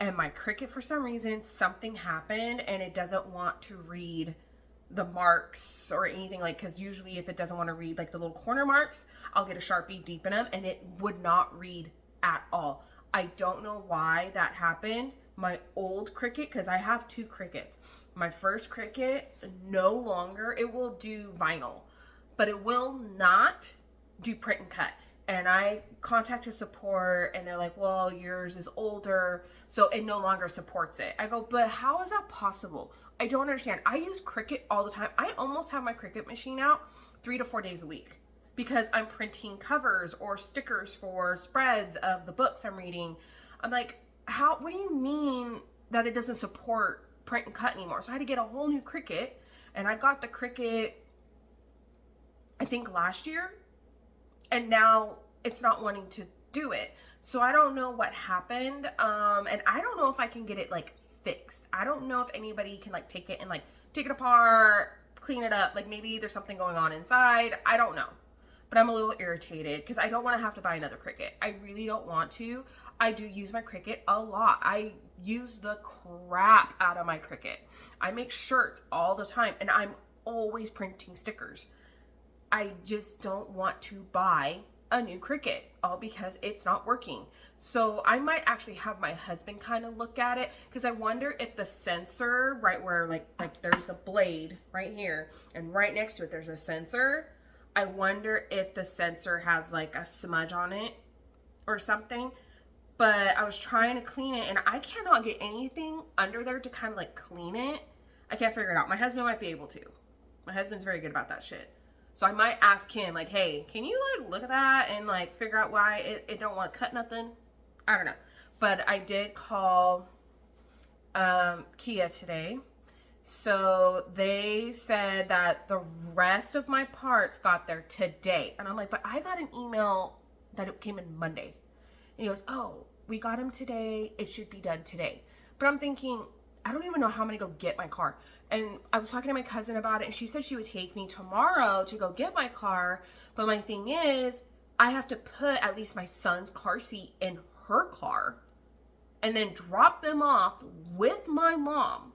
And my Cricut, for some reason, something happened and it doesn't want to read the marks or anything, like, because usually if it doesn't want to read like the little corner marks, I'll get a Sharpie, deepen them, and it would not read at all. I don't know why that happened. My old Cricut, because I have 2 Cricuts. My first Cricut, no longer, it will do vinyl, but it will not do print and cut. And I contacted support and they're like, well, yours is older, so it no longer supports it. I go, but how is that possible? I don't understand. I use Cricut all the time. I almost have my Cricut machine out 3 to 4 days a week because I'm printing covers or stickers for spreads of the books I'm reading. I'm like, what do you mean that it doesn't support print and cut anymore? So I had to get a whole new Cricut, and I got the Cricut, I think last year, and now it's not wanting to do it. So I don't know what happened. And I don't know if I can get it like fixed. I don't know if anybody can like take it and like take it apart, clean it up. Like maybe there's something going on inside. I don't know. But I'm a little irritated because I don't want to have to buy another Cricut. I really don't want to. I do use my Cricut a lot. I use the crap out of my Cricut. I make shirts all the time and I'm always printing stickers. I just don't want to buy a new Cricut, all because it's not working. So I might actually have my husband kind of look at it, because I wonder if the sensor, right where like there's a blade right here and right next to it there's a sensor. I wonder if the sensor has like a smudge on it or something. But I was trying to clean it and I cannot get anything under there to kind of like clean it. I can't figure it out. My husband might be able to. My husband's very good about that shit. So I might ask him like, hey, can you like look at that and like figure out why it don't want to cut nothing? I don't know. But I did call Kia today. So they said that the rest of my parts got there today. And I'm like, but I got an email that it came in Monday. And he goes, oh, we got them today. It should be done today. But I'm thinking, I don't even know how I'm going to go get my car. And I was talking to my cousin about it, and she said she would take me tomorrow to go get my car. But my thing is, I have to put at least my son's car seat in her car and then drop them off with my mom.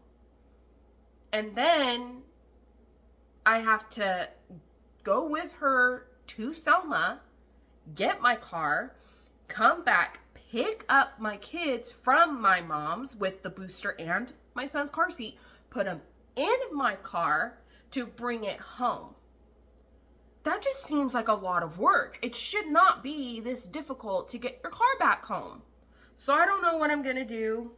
And then I have to go with her to Selma, get my car, come back, pick up my kids from my mom's with the booster and my son's car seat, put them in my car to bring it home. That just seems like a lot of work. It should not be this difficult to get your car back home. So I don't know what I'm gonna do.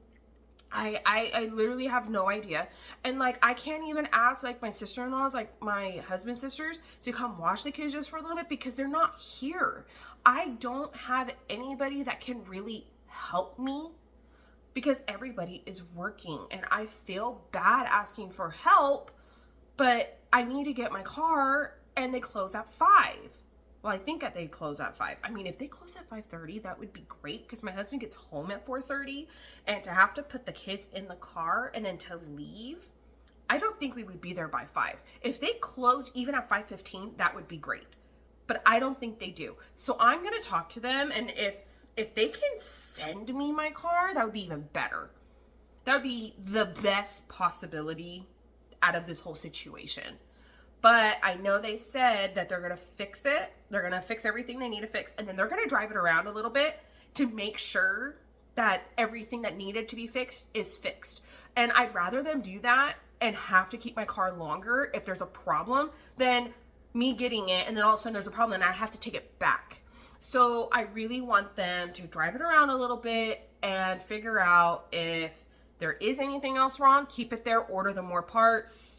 I literally have no idea. And like, I can't even ask like my sister-in-laws, like my husband's sisters, to come watch the kids just for a little bit because they're not here. I don't have anybody that can really help me because everybody is working and I feel bad asking for help, but I need to get my car and they close at 5. Well, I think that they close at 5. I mean, if they close at 5:30, that would be great because my husband gets home at 4:30, and to have to put the kids in the car and then to leave, I don't think we would be there by 5. If they closed even at 5:15, that would be great. But I don't think they do. So I'm going to talk to them, and if they can send me my car, that would be even better. That would be the best possibility out of this whole situation. But I know they said that they're going to fix it. They're going to fix everything they need to fix. And then they're going to drive it around a little bit to make sure that everything that needed to be fixed is fixed. And I'd rather them do that and have to keep my car longer if there's a problem than me getting it and then all of a sudden there's a problem and I have to take it back. So I really want them to drive it around a little bit and figure out if there is anything else wrong, keep it there, order the more parts,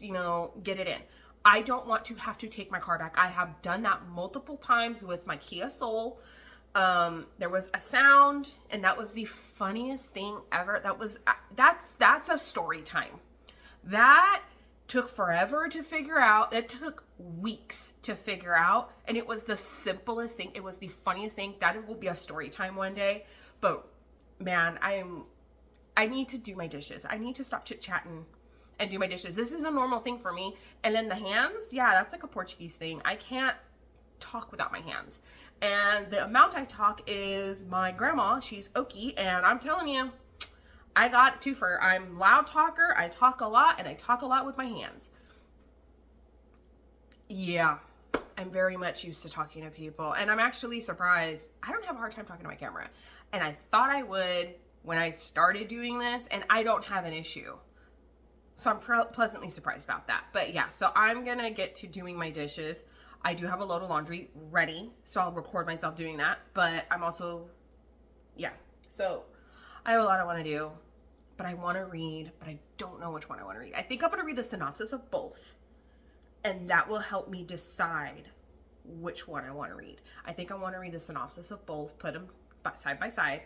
get it in. I don't want to have to take my car back. I have done that multiple times with my Kia Soul. There was a sound, and that was the funniest thing ever. That's a story time. That Took forever to figure out. It took weeks to figure out. And it was the simplest thing. It was the funniest thing. That will be a story time one day. But man, I need to do my dishes. I need to stop chit-chatting and do my dishes. This is a normal thing for me. And then the hands, yeah, that's like a Portuguese thing. I can't talk without my hands. And the amount I talk is my grandma. She's Okie, and I'm telling you, I got twofer. I'm loud talker, I talk a lot, and I talk a lot with my hands. Yeah, I'm very much used to talking to people, and I'm actually surprised. I don't have a hard time talking to my camera, and I thought I would when I started doing this, and I don't have an issue. So I'm pleasantly surprised about that. But yeah, so I'm gonna get to doing my dishes. I do have a load of laundry ready, so I'll record myself doing that. But I'm also, yeah. So I have a lot I want to do, but I want to read, but I don't know which one I want to read. I think I'm going to read the synopsis of both, and that will help me decide which one I want to read. I think I want to read the synopsis of both, put them side by side,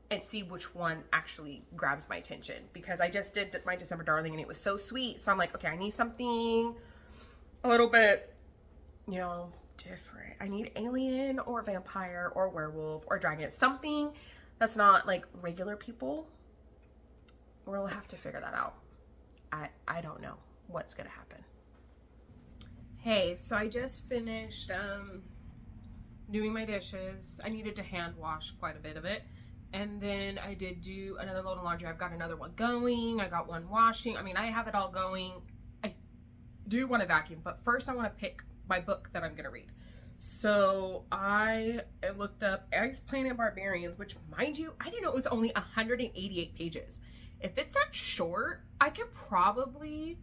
and see which one actually grabs my attention. Because I just did my December Darling, and it was so sweet. So I'm like, okay, I need something a little bit, you know, different. I need alien or vampire or werewolf or dragon. Something that's not like regular people. We'll have to figure that out. I don't know what's gonna happen. Hey, so I just finished doing my dishes. I needed to hand wash quite a bit of it. And then I did do another load of laundry. I've got another one going. I got one washing. I mean, I have it all going. I do want to vacuum, but first I want to pick my book that I'm going to read. So I looked up Ice Planet Barbarians, which, mind you, I didn't know it was only 188 pages. If it's that short, I could probably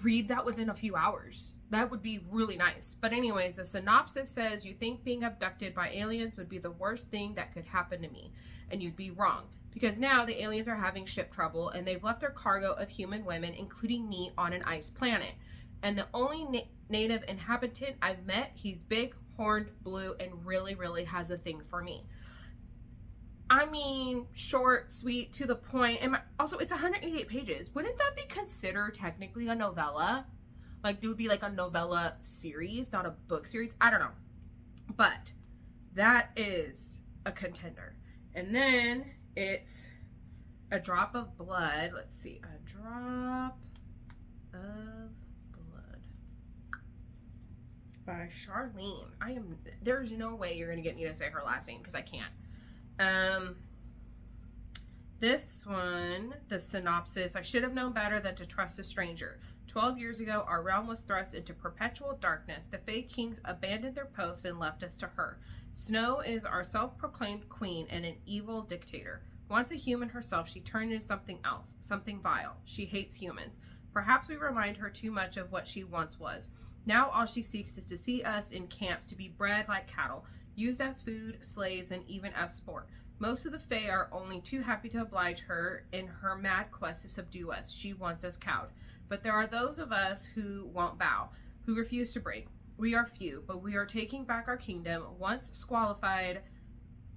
read that within a few hours. That would be really nice. But anyways, the synopsis says, you think being abducted by aliens would be the worst thing that could happen to me, and you'd be wrong. Because now the aliens are having ship trouble, and they've left their cargo of human women, including me, on an ice planet. And the only native inhabitant I've met, he's big, horned, blue, and really, really has a thing for me. I mean, short, sweet, to the point. And also, it's 188 pages. Wouldn't that be considered technically a novella? Like, it would be like a novella series, not a book series. I don't know. But that is a contender. And then it's A Drop of Blood. Let's see. A Drop of Blood by Charlene. There's no way you're going to get me to say her last name because I can't. This one, the synopsis, I should have known better than to trust a stranger. 12 years ago, our realm was thrust into perpetual darkness. The Fae Kings abandoned their posts and left us to her. Snow is our self-proclaimed queen and an evil dictator. Once a human herself, she turned into something else, something vile. She hates humans. Perhaps we remind her too much of what she once was. Now all she seeks is to see us in camps, to be bred like cattle, used as food, slaves, and even as sport. Most of the Fae are only too happy to oblige her in her mad quest to subdue us. She wants us cowed. But there are those of us who won't bow, who refuse to break. We are few, but we are taking back our kingdom, once squalid,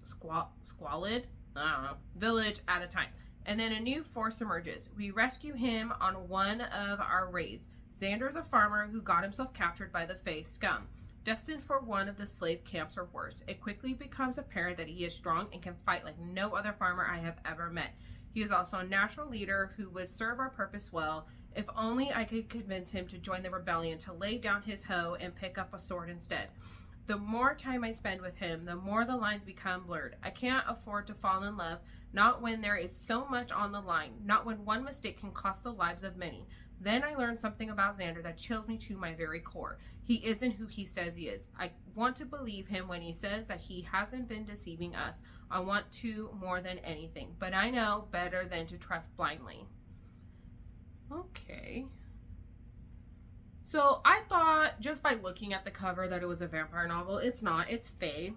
I don't know, village at a time. And then a new force emerges. We rescue him on one of our raids. Xander is a farmer who got himself captured by the Fae scum, destined for one of the slave camps or worse. It quickly becomes apparent that he is strong and can fight like no other farmer I have ever met. He is also a natural leader who would serve our purpose well. If only I could convince him to join the rebellion, to lay down his hoe and pick up a sword instead. The more time I spend with him, the more the lines become blurred. I can't afford to fall in love, not when there is so much on the line, not when one mistake can cost the lives of many. Then I learned something about Xander that chills me to my very core. He isn't who he says he is. I want to believe him when he says that he hasn't been deceiving us. I want to more than anything, but I know better than to trust blindly. Okay. So I thought just by looking at the cover that it was a vampire novel. It's not. It's Fae.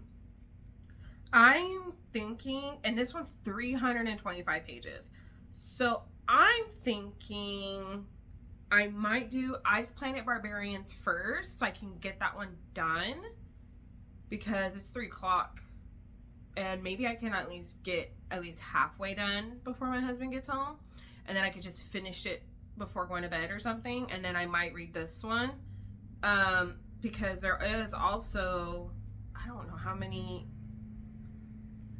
I'm thinking, and this one's 325 pages. So I'm thinking I might do Ice Planet Barbarians first so I can get that one done because it's 3 o'clock and maybe I can at least get halfway done before my husband gets home, and then I could just finish it before going to bed or something, and then I might read this one. Because there is also, I don't know how many,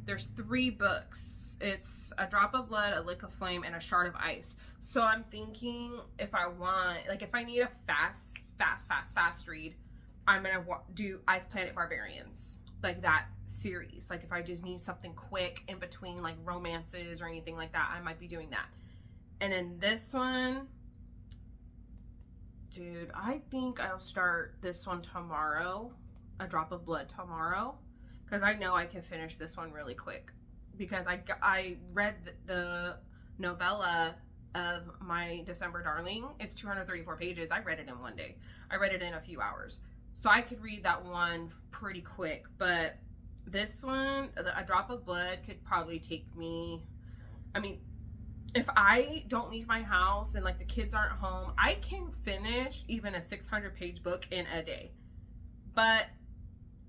there's 3 books. It's A Drop of Blood, A Lick of Flame, and A Shard of Ice. So I'm thinking if I want, like if I need a fast read, I'm gonna do Ice Planet Barbarians, like that series. Like if I just need something quick in between like romances or anything like that, I might be doing that. And then this one, dude, I think I'll start this one tomorrow, A Drop of Blood tomorrow, because I know I can finish this one really quick. Because I read the novella of My December Darling. It's 234 pages. I read it in one day. I read it in a few hours. So I could read that one pretty quick. But this one, A Drop of Blood, could probably take me, I mean, if I don't leave my house and like the kids aren't home, I can finish even a 600-page book in a day. But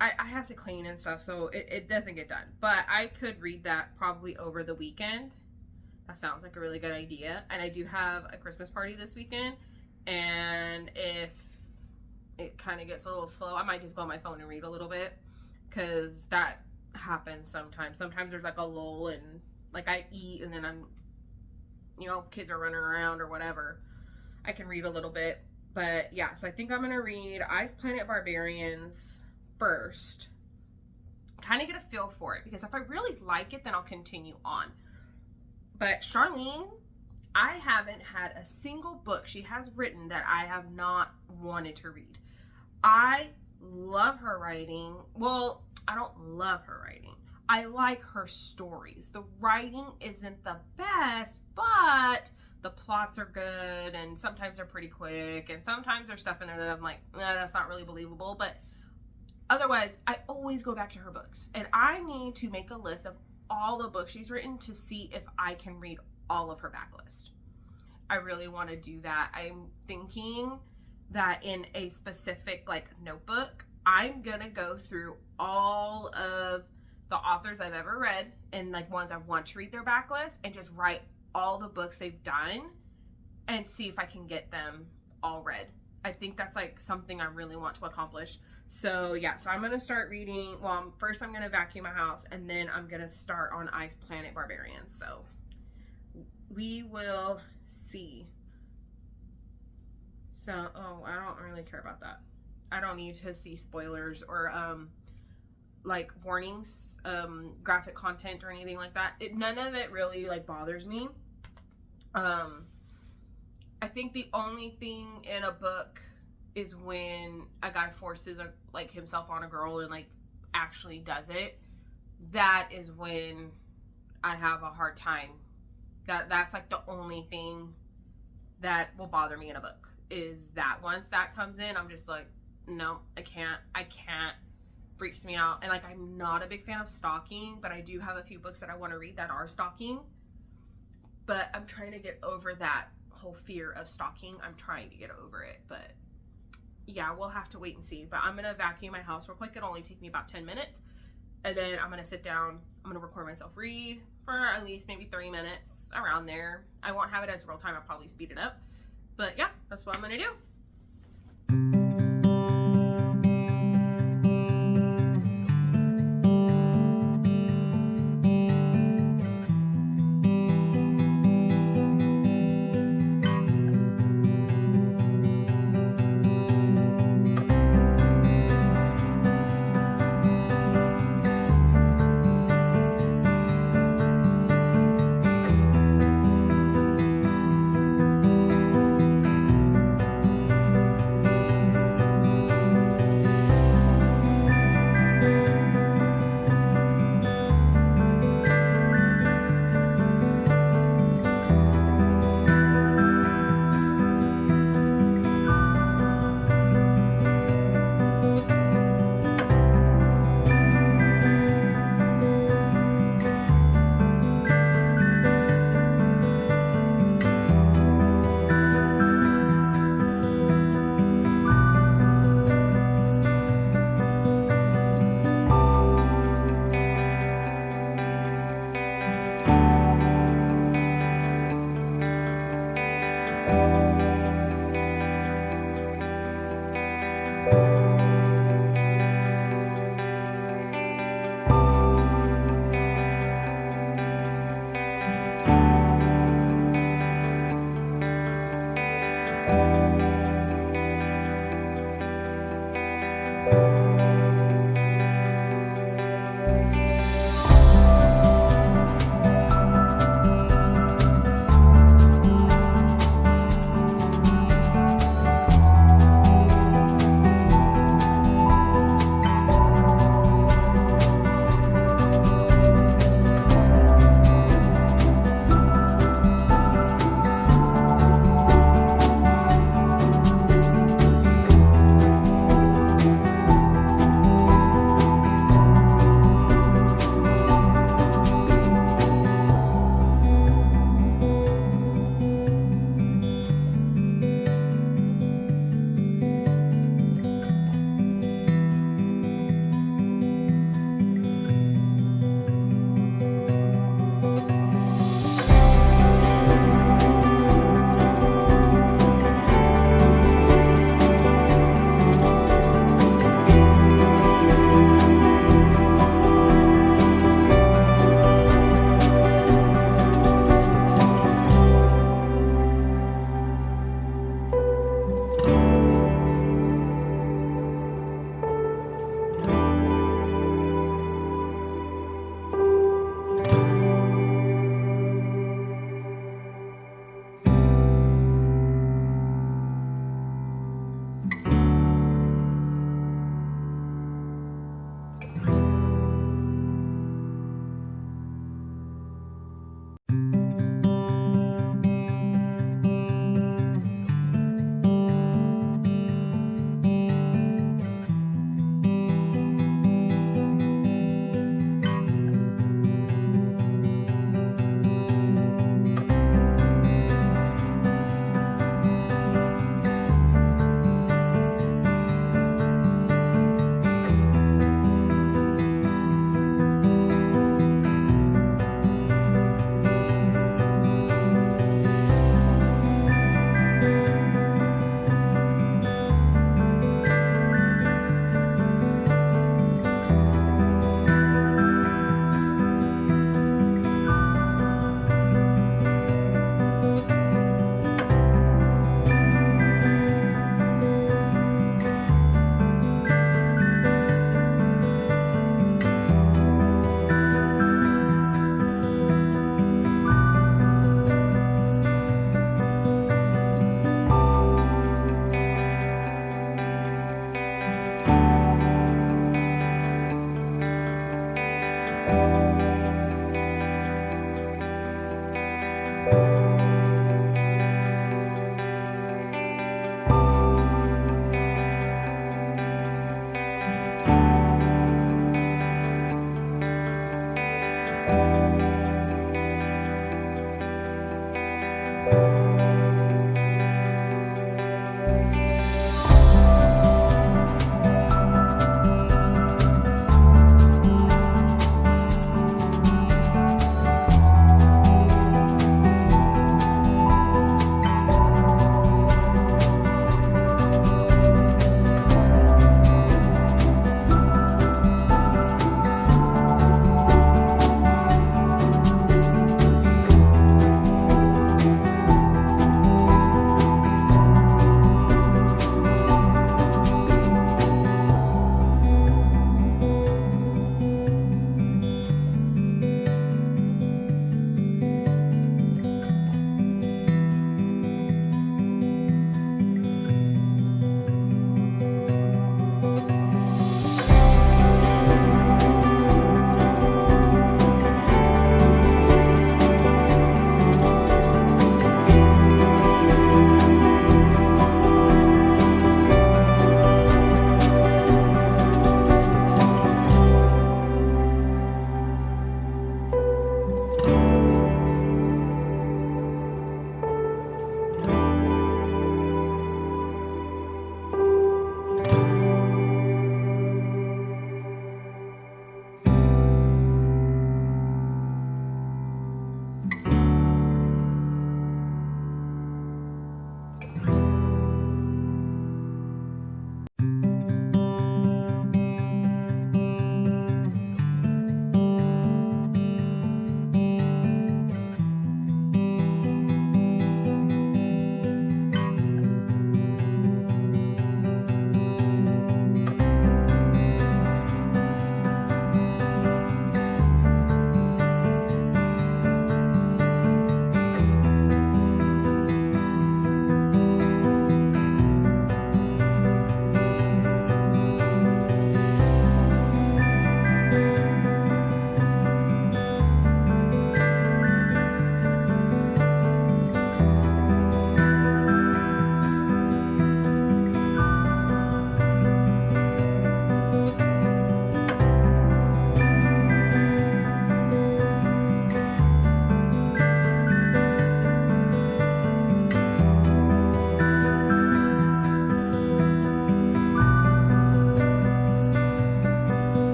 I have to clean and stuff, so it doesn't get done. But I could read that probably over the weekend. That sounds like a really good idea. And I do have a Christmas party this weekend. And if it kind of gets a little slow, I might just go on my phone and read a little bit. Because that happens sometimes. Sometimes there's like a lull and like I eat and then I'm, you know, kids are running around or whatever. I can read a little bit. But yeah, so I think I'm going to read Ice Planet Barbarians first. Kind of get a feel for it. Because if I really like it, then I'll continue on. But Charlene, I haven't had a single book she has written that I have not wanted to read. I love her writing. Well, I don't love her writing. I like her stories. The writing isn't the best, but the plots are good, and sometimes they're pretty quick, and sometimes there's stuff in there that I'm like, that's not really believable, but otherwise, I always go back to her books, and I need to make a list of all the books she's written to see if I can read all of her backlist. I really want to do that. I'm thinking that in a specific like notebook, I'm gonna go through all of the authors I've ever read and like ones I want to read their backlist and just write all the books they've done and see if I can get them all read. I think that's like something I really want to accomplish. So yeah, so I'm gonna start reading. Well, first I'm gonna vacuum my house and then I'm gonna start on Ice Planet Barbarians. So we will see. So, oh, I don't really care about that. I don't need to see spoilers or like warnings, graphic content or anything like that. None of it really like bothers me. I think the only thing in a book is when a guy forces like himself on a girl and like actually does it. That is when I have a hard time. That's like the only thing that will bother me in a book, is that once that comes in, I'm just like, no, I can't. Freaks me out. And like, I'm not a big fan of stalking, but I do have a few books that I want to read that are stalking. But I'm trying to get over that whole fear of stalking. I'm trying to get over it, but yeah, we'll have to wait and see. But I'm gonna vacuum my house real quick. It'll only take me about 10 minutes, and then I'm gonna sit down. I'm gonna record myself read for at least maybe 30 minutes, around there. I won't have it as real time. I'll probably speed it up, but yeah, that's what I'm gonna do.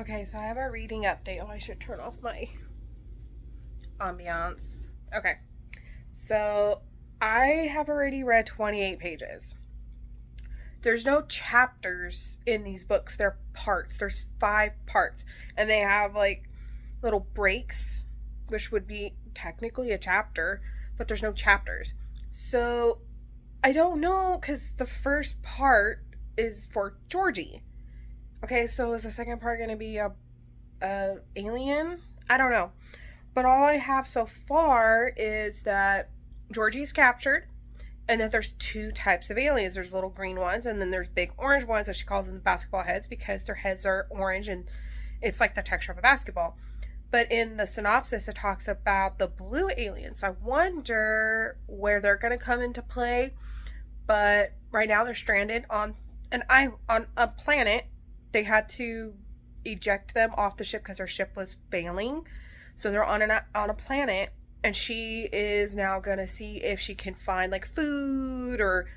Okay, so I have a reading update. Oh, I should turn off my ambiance. Okay, so I have already read 28 pages. There's no chapters in these books. They're parts. There's 5 parts. And they have like little breaks, which would be technically a chapter, but there's no chapters. So I don't know, because the first part is for Georgie. Okay, so is the second part going to be a alien? I don't know. But all I have so far is that Georgie's captured, and that there's 2 types of aliens. There's little green ones, and then there's big orange ones that she calls them basketball heads because their heads are orange and it's like the texture of a basketball. But in the synopsis, it talks about the blue aliens. I wonder where they're going to come into play. But right now they're stranded on a planet. They had to eject them off the ship because their ship was failing. So they're on a planet, and she is now gonna see if she can find like food, or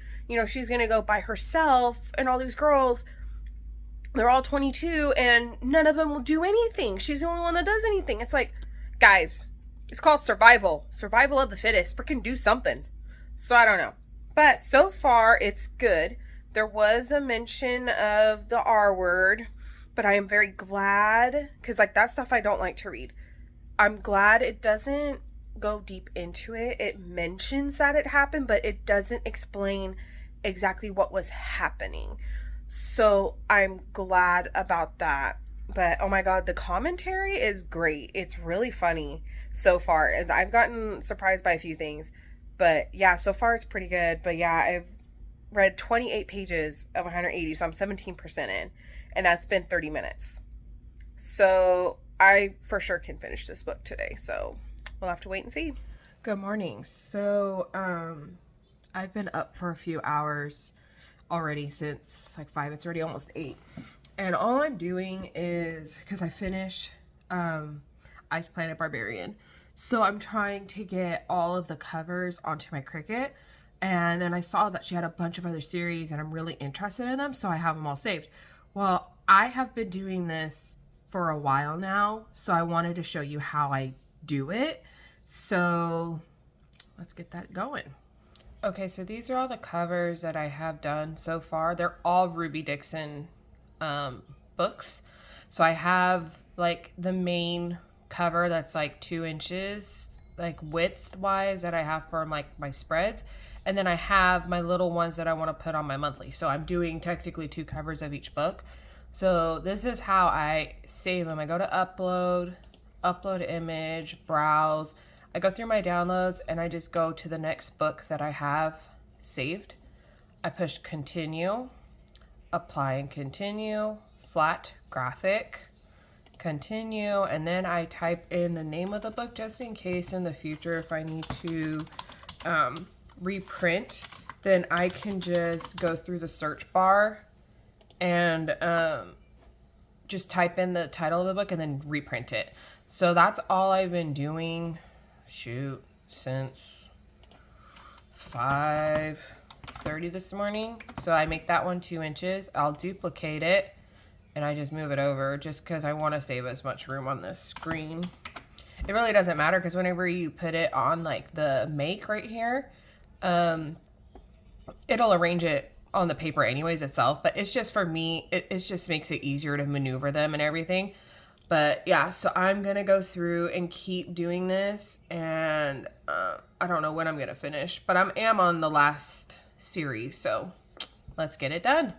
she's gonna go by herself. And all these girls, they're all 22, and none of them will do anything. She's the only one that does anything. It's like, guys, it's called survival of the fittest. Freaking do something. So I don't know, but so far it's good. There was a mention of the R word, but I am very glad, because like that stuff I don't like to read. I'm glad it doesn't go deep into it. It mentions that it happened, but it doesn't explain exactly what was happening. So I'm glad about that. But oh my god, the commentary is great. It's really funny so far. And I've gotten surprised by a few things. But yeah, so far it's pretty good. But yeah, I've read 28 pages of 180, so I'm 17% in. And that's been 30 minutes. So I for sure can finish this book today. So we'll have to wait and see. Good morning. So I've been up for a few hours already, since like 5. It's already almost 8. And all I'm doing is, because I finished Ice Planet Barbarian, so I'm trying to get all of the covers onto my Cricut. And then I saw that she had a bunch of other series, and I'm really interested in them, so I have them all saved. Well, I have been doing this for a while now, so I wanted to show you how I do it. So let's get that going. Okay, so these are all the covers that I have done so far. They're all Ruby Dixon books. So I have like the main cover that's like 2 inches like width wise that I have for like my spreads, and then I have my little ones that I want to put on my monthly. So I'm doing technically 2 covers of each book. So this is how I save them. I go to upload image, browse. I go through my downloads, and I just go to the next book that I have saved. I push continue, apply and continue, flat graphic, continue, and then I type in the name of the book just in case in the future if I need to reprint, then I can just go through the search bar and just type in the title of the book and then reprint it. So that's all I've been doing, since 5:30 this morning. So I make that one 2 inches. I'll duplicate it, and I just move it over just because I want to save as much room on this screen. It really doesn't matter, because whenever you put it on like the make right here, it'll arrange it on the paper anyways itself, but it's just for me, it just makes it easier to maneuver them and everything. But yeah, so I'm gonna go through and keep doing this, and I don't know when I'm gonna finish, but I am on the last series, so let's get it done.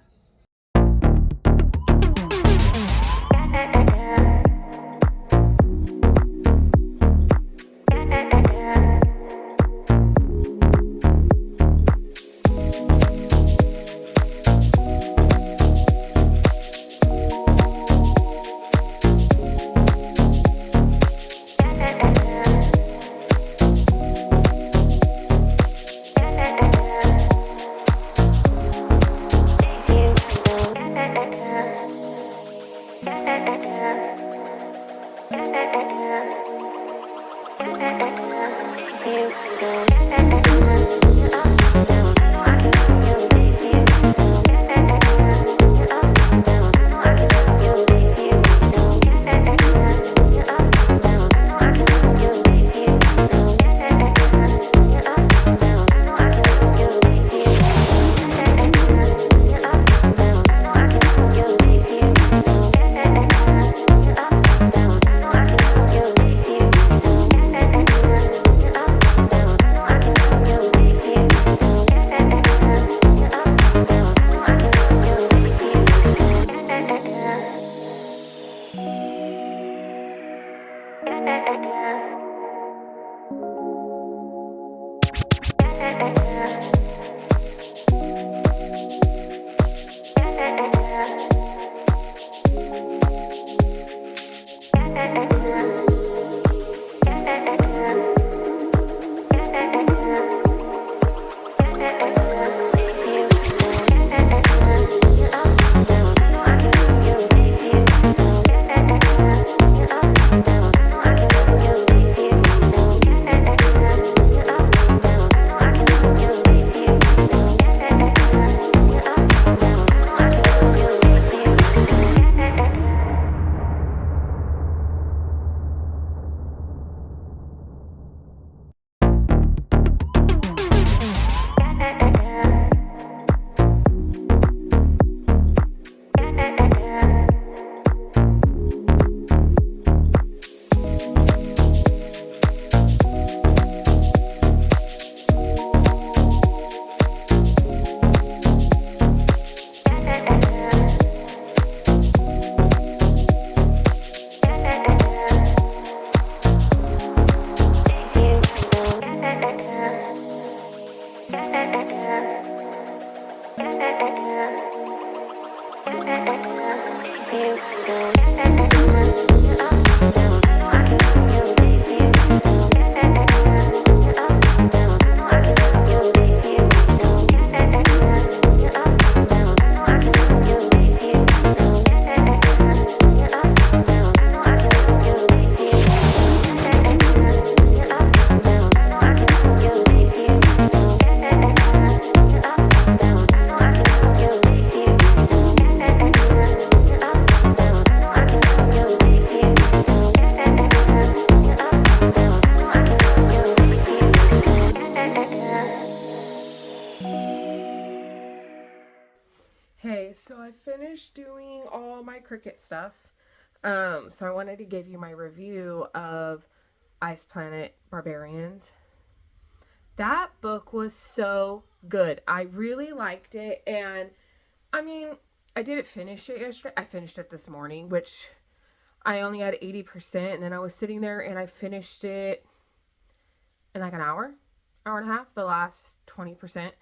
Hey, so I finished doing all my Cricut stuff. So I wanted to give you my review of Ice Planet Barbarians. That book was so good. I really liked it, and I mean, I didn't finish it yesterday. I finished it this morning, which I only had 80%, and then I was sitting there and I finished it in like an hour and a half, the last 20%.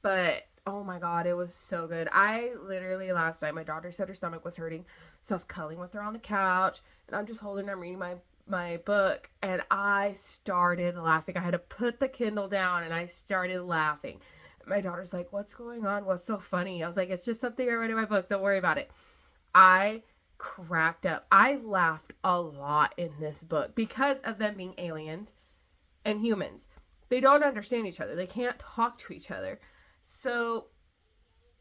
But oh my god, it was so good. I literally last night, my daughter said her stomach was hurting, so I was cuddling with her on the couch, and I'm just holding her, I'm reading my book, and I started laughing. I had to put the Kindle down, and I started laughing. My daughter's like, "What's going on? What's so funny?" I was like, "It's just something I read in my book. Don't worry about it." I cracked up. I laughed a lot in this book because of them being aliens and humans. They don't understand each other. They can't talk to each other. So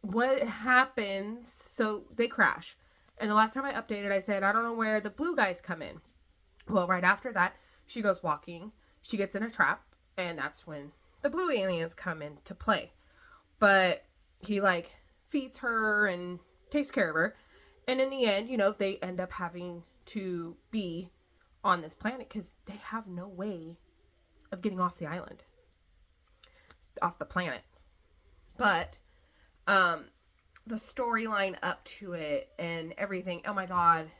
what happens, so they crash. And the last time I updated, I said, I don't know where the blue guys come in. Well, right after that, she goes walking. She gets in a trap. And that's when the blue aliens come into play. But he like feeds her and takes care of her. And in the end, they end up having to be on this planet because they have no way of getting off the island, off the planet. But the storyline up to it and everything, oh my god,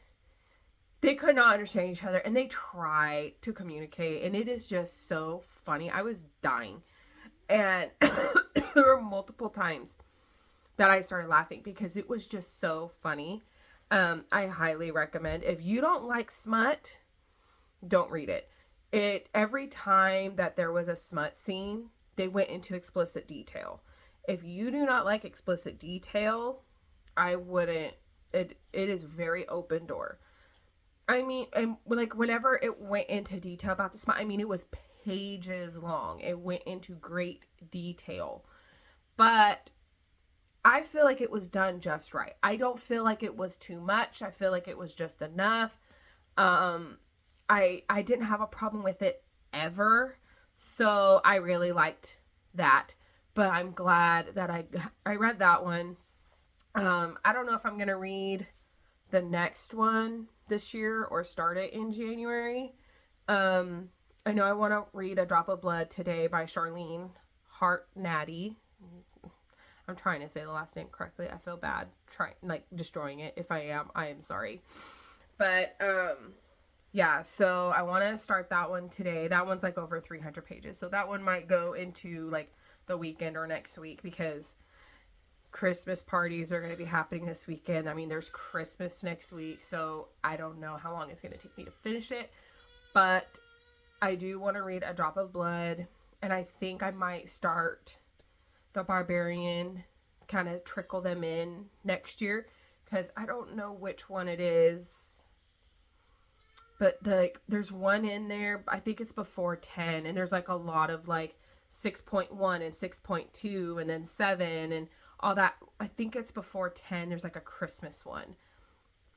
they could not understand each other, and they try to communicate, and it is just so funny. I was dying, and there were multiple times that I started laughing because it was just so funny. I highly recommend. If you don't like smut, don't read it. Every time that there was a smut scene, they went into explicit detail. If you do not like explicit detail, I wouldn't. It is very open door. I mean, and like whenever it went into detail about the smut, I mean, it was pages long. It went into great detail. But I feel like it was done just right. I don't feel like it was too much. I feel like it was just enough. I didn't have a problem with it ever. So I really liked that. But I'm glad that I read that one. I don't know if I'm going to read the next one this year or start it in January. I know I want to read A Drop of Blood today by Charlene Hartnady. I'm trying to say the last name correctly. I feel bad destroying it. If I am sorry. But yeah, so I want to start that one today. That one's like over 300 pages. So that one might go into like the weekend or next week because Christmas parties are going to be happening this weekend. I mean, there's Christmas next week, so I don't know how long it's going to take me to finish it. But I do want to read A Drop of Blood, and I think I might start the Barbarian, kind of trickle them in next year because I don't know which one it is. But there's one in there, I think it's before 10, and there's like a lot of like 6.1 and 6.2 and then 7 and all that. I think it's before 10. There's like a Christmas one.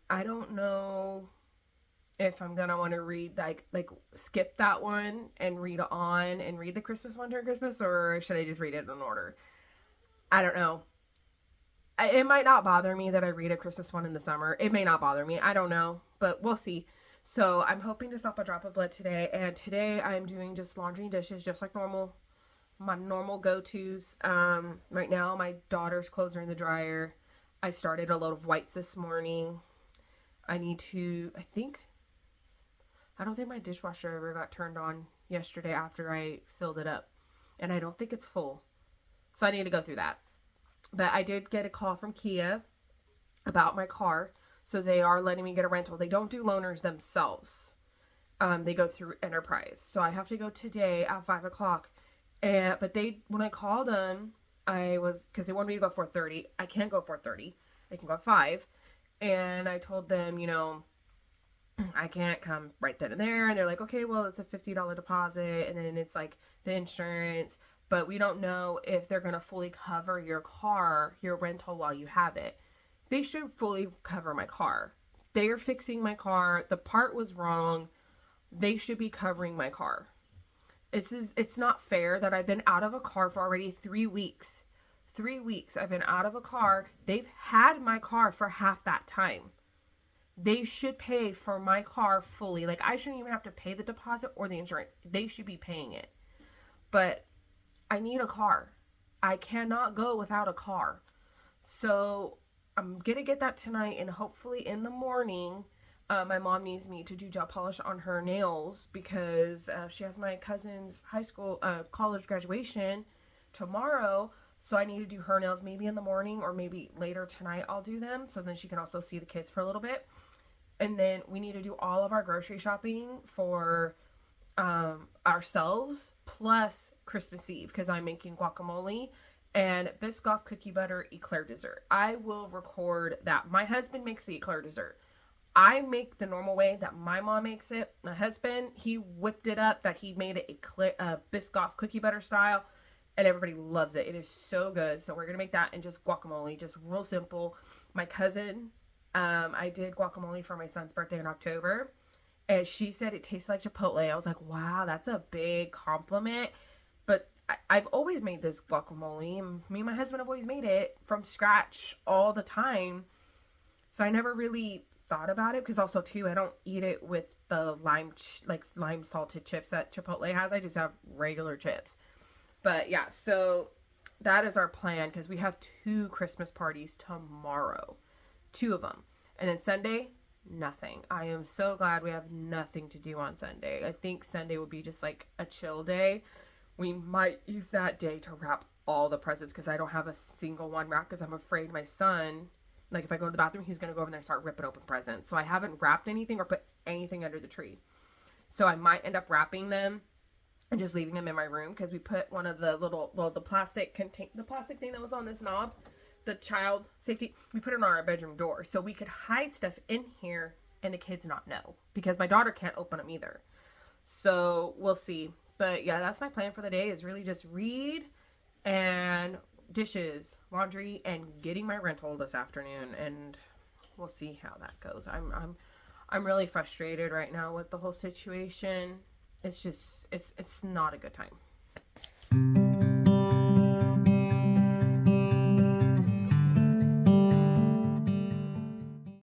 I don't know if I'm gonna want to read like skip that one and read on and read the Christmas one during Christmas, or should I just read it in order? I don't know. It might not bother me that I read a Christmas one in the summer. It may not bother me. I don't know, but we'll see. So I'm hoping to stop A Drop of Blood today, and today I'm doing just laundry and dishes, just like normal. My normal go-tos. Right now my daughter's clothes are in the dryer. I started a load of whites this morning. I don't think my dishwasher ever got turned on yesterday after I filled it up, and I don't think it's full, so I need to go through that. But I did get a call from Kia. about my car. So they are letting me get a rental. They don't do loaners themselves. They go through Enterprise. So I have to go today at 5 o'clock. But when I called them, because they wanted me to go 4:30. I can't go 4:30. I can go at 5. And I told them, I can't come right then and there. And they're like, okay, well, it's a $50 deposit. And then it's like the insurance. But we don't know if they're going to fully cover your rental while you have it. They should fully cover my car. They are fixing my car. The part was wrong. They should be covering my car. It's not fair that I've been out of a car for already 3 weeks. 3 weeks I've been out of a car. They've had my car for half that time. They should pay for my car fully. Like, I shouldn't even have to pay the deposit or the insurance. They should be paying it. But I need a car. I cannot go without a car. So I'm going to get that tonight, and hopefully in the morning, my mom needs me to do gel polish on her nails because she has my cousin's college graduation tomorrow. So I need to do her nails maybe in the morning or maybe later tonight I'll do them. So then she can also see the kids for a little bit. And then we need to do all of our grocery shopping for ourselves plus Christmas Eve because I'm making guacamole and Biscoff cookie butter eclair dessert. I will record that. My husband makes the eclair dessert. I make the normal way that my mom makes it. My husband, he whipped it up that he made it a Biscoff cookie butter style, and everybody loves it. It is so good. So we're going to make that and just guacamole, just real simple. My cousin, I did guacamole for my son's birthday in October, and she said it tastes like Chipotle. I was like, wow, that's a big compliment. But I've always made this guacamole. Me and my husband have always made it from scratch all the time. So I never really thought about it because also too I don't eat it with the lime salted chips that Chipotle has. I just have regular chips. But yeah, so that is our plan because we have 2 Christmas parties tomorrow, 2 of them, and then Sunday nothing. I am so glad we have nothing to do on Sunday. I think Sunday will be just like a chill day. We might use that day to wrap all the presents because I don't have a single one wrapped because I'm afraid my son, like if I go to the bathroom, he's going to go over there and start ripping open presents. So I haven't wrapped anything or put anything under the tree. So I might end up wrapping them and just leaving them in my room because we put one of the the plastic thing that was on this knob, the child safety, we put it on our bedroom door so we could hide stuff in here and the kids not know because my daughter can't open them either. So we'll see. But yeah, that's my plan for the day is really just read and dishes, laundry, and getting my rental this afternoon, and we'll see how that goes. I'm really frustrated right now with the whole situation. It's just it's not a good time.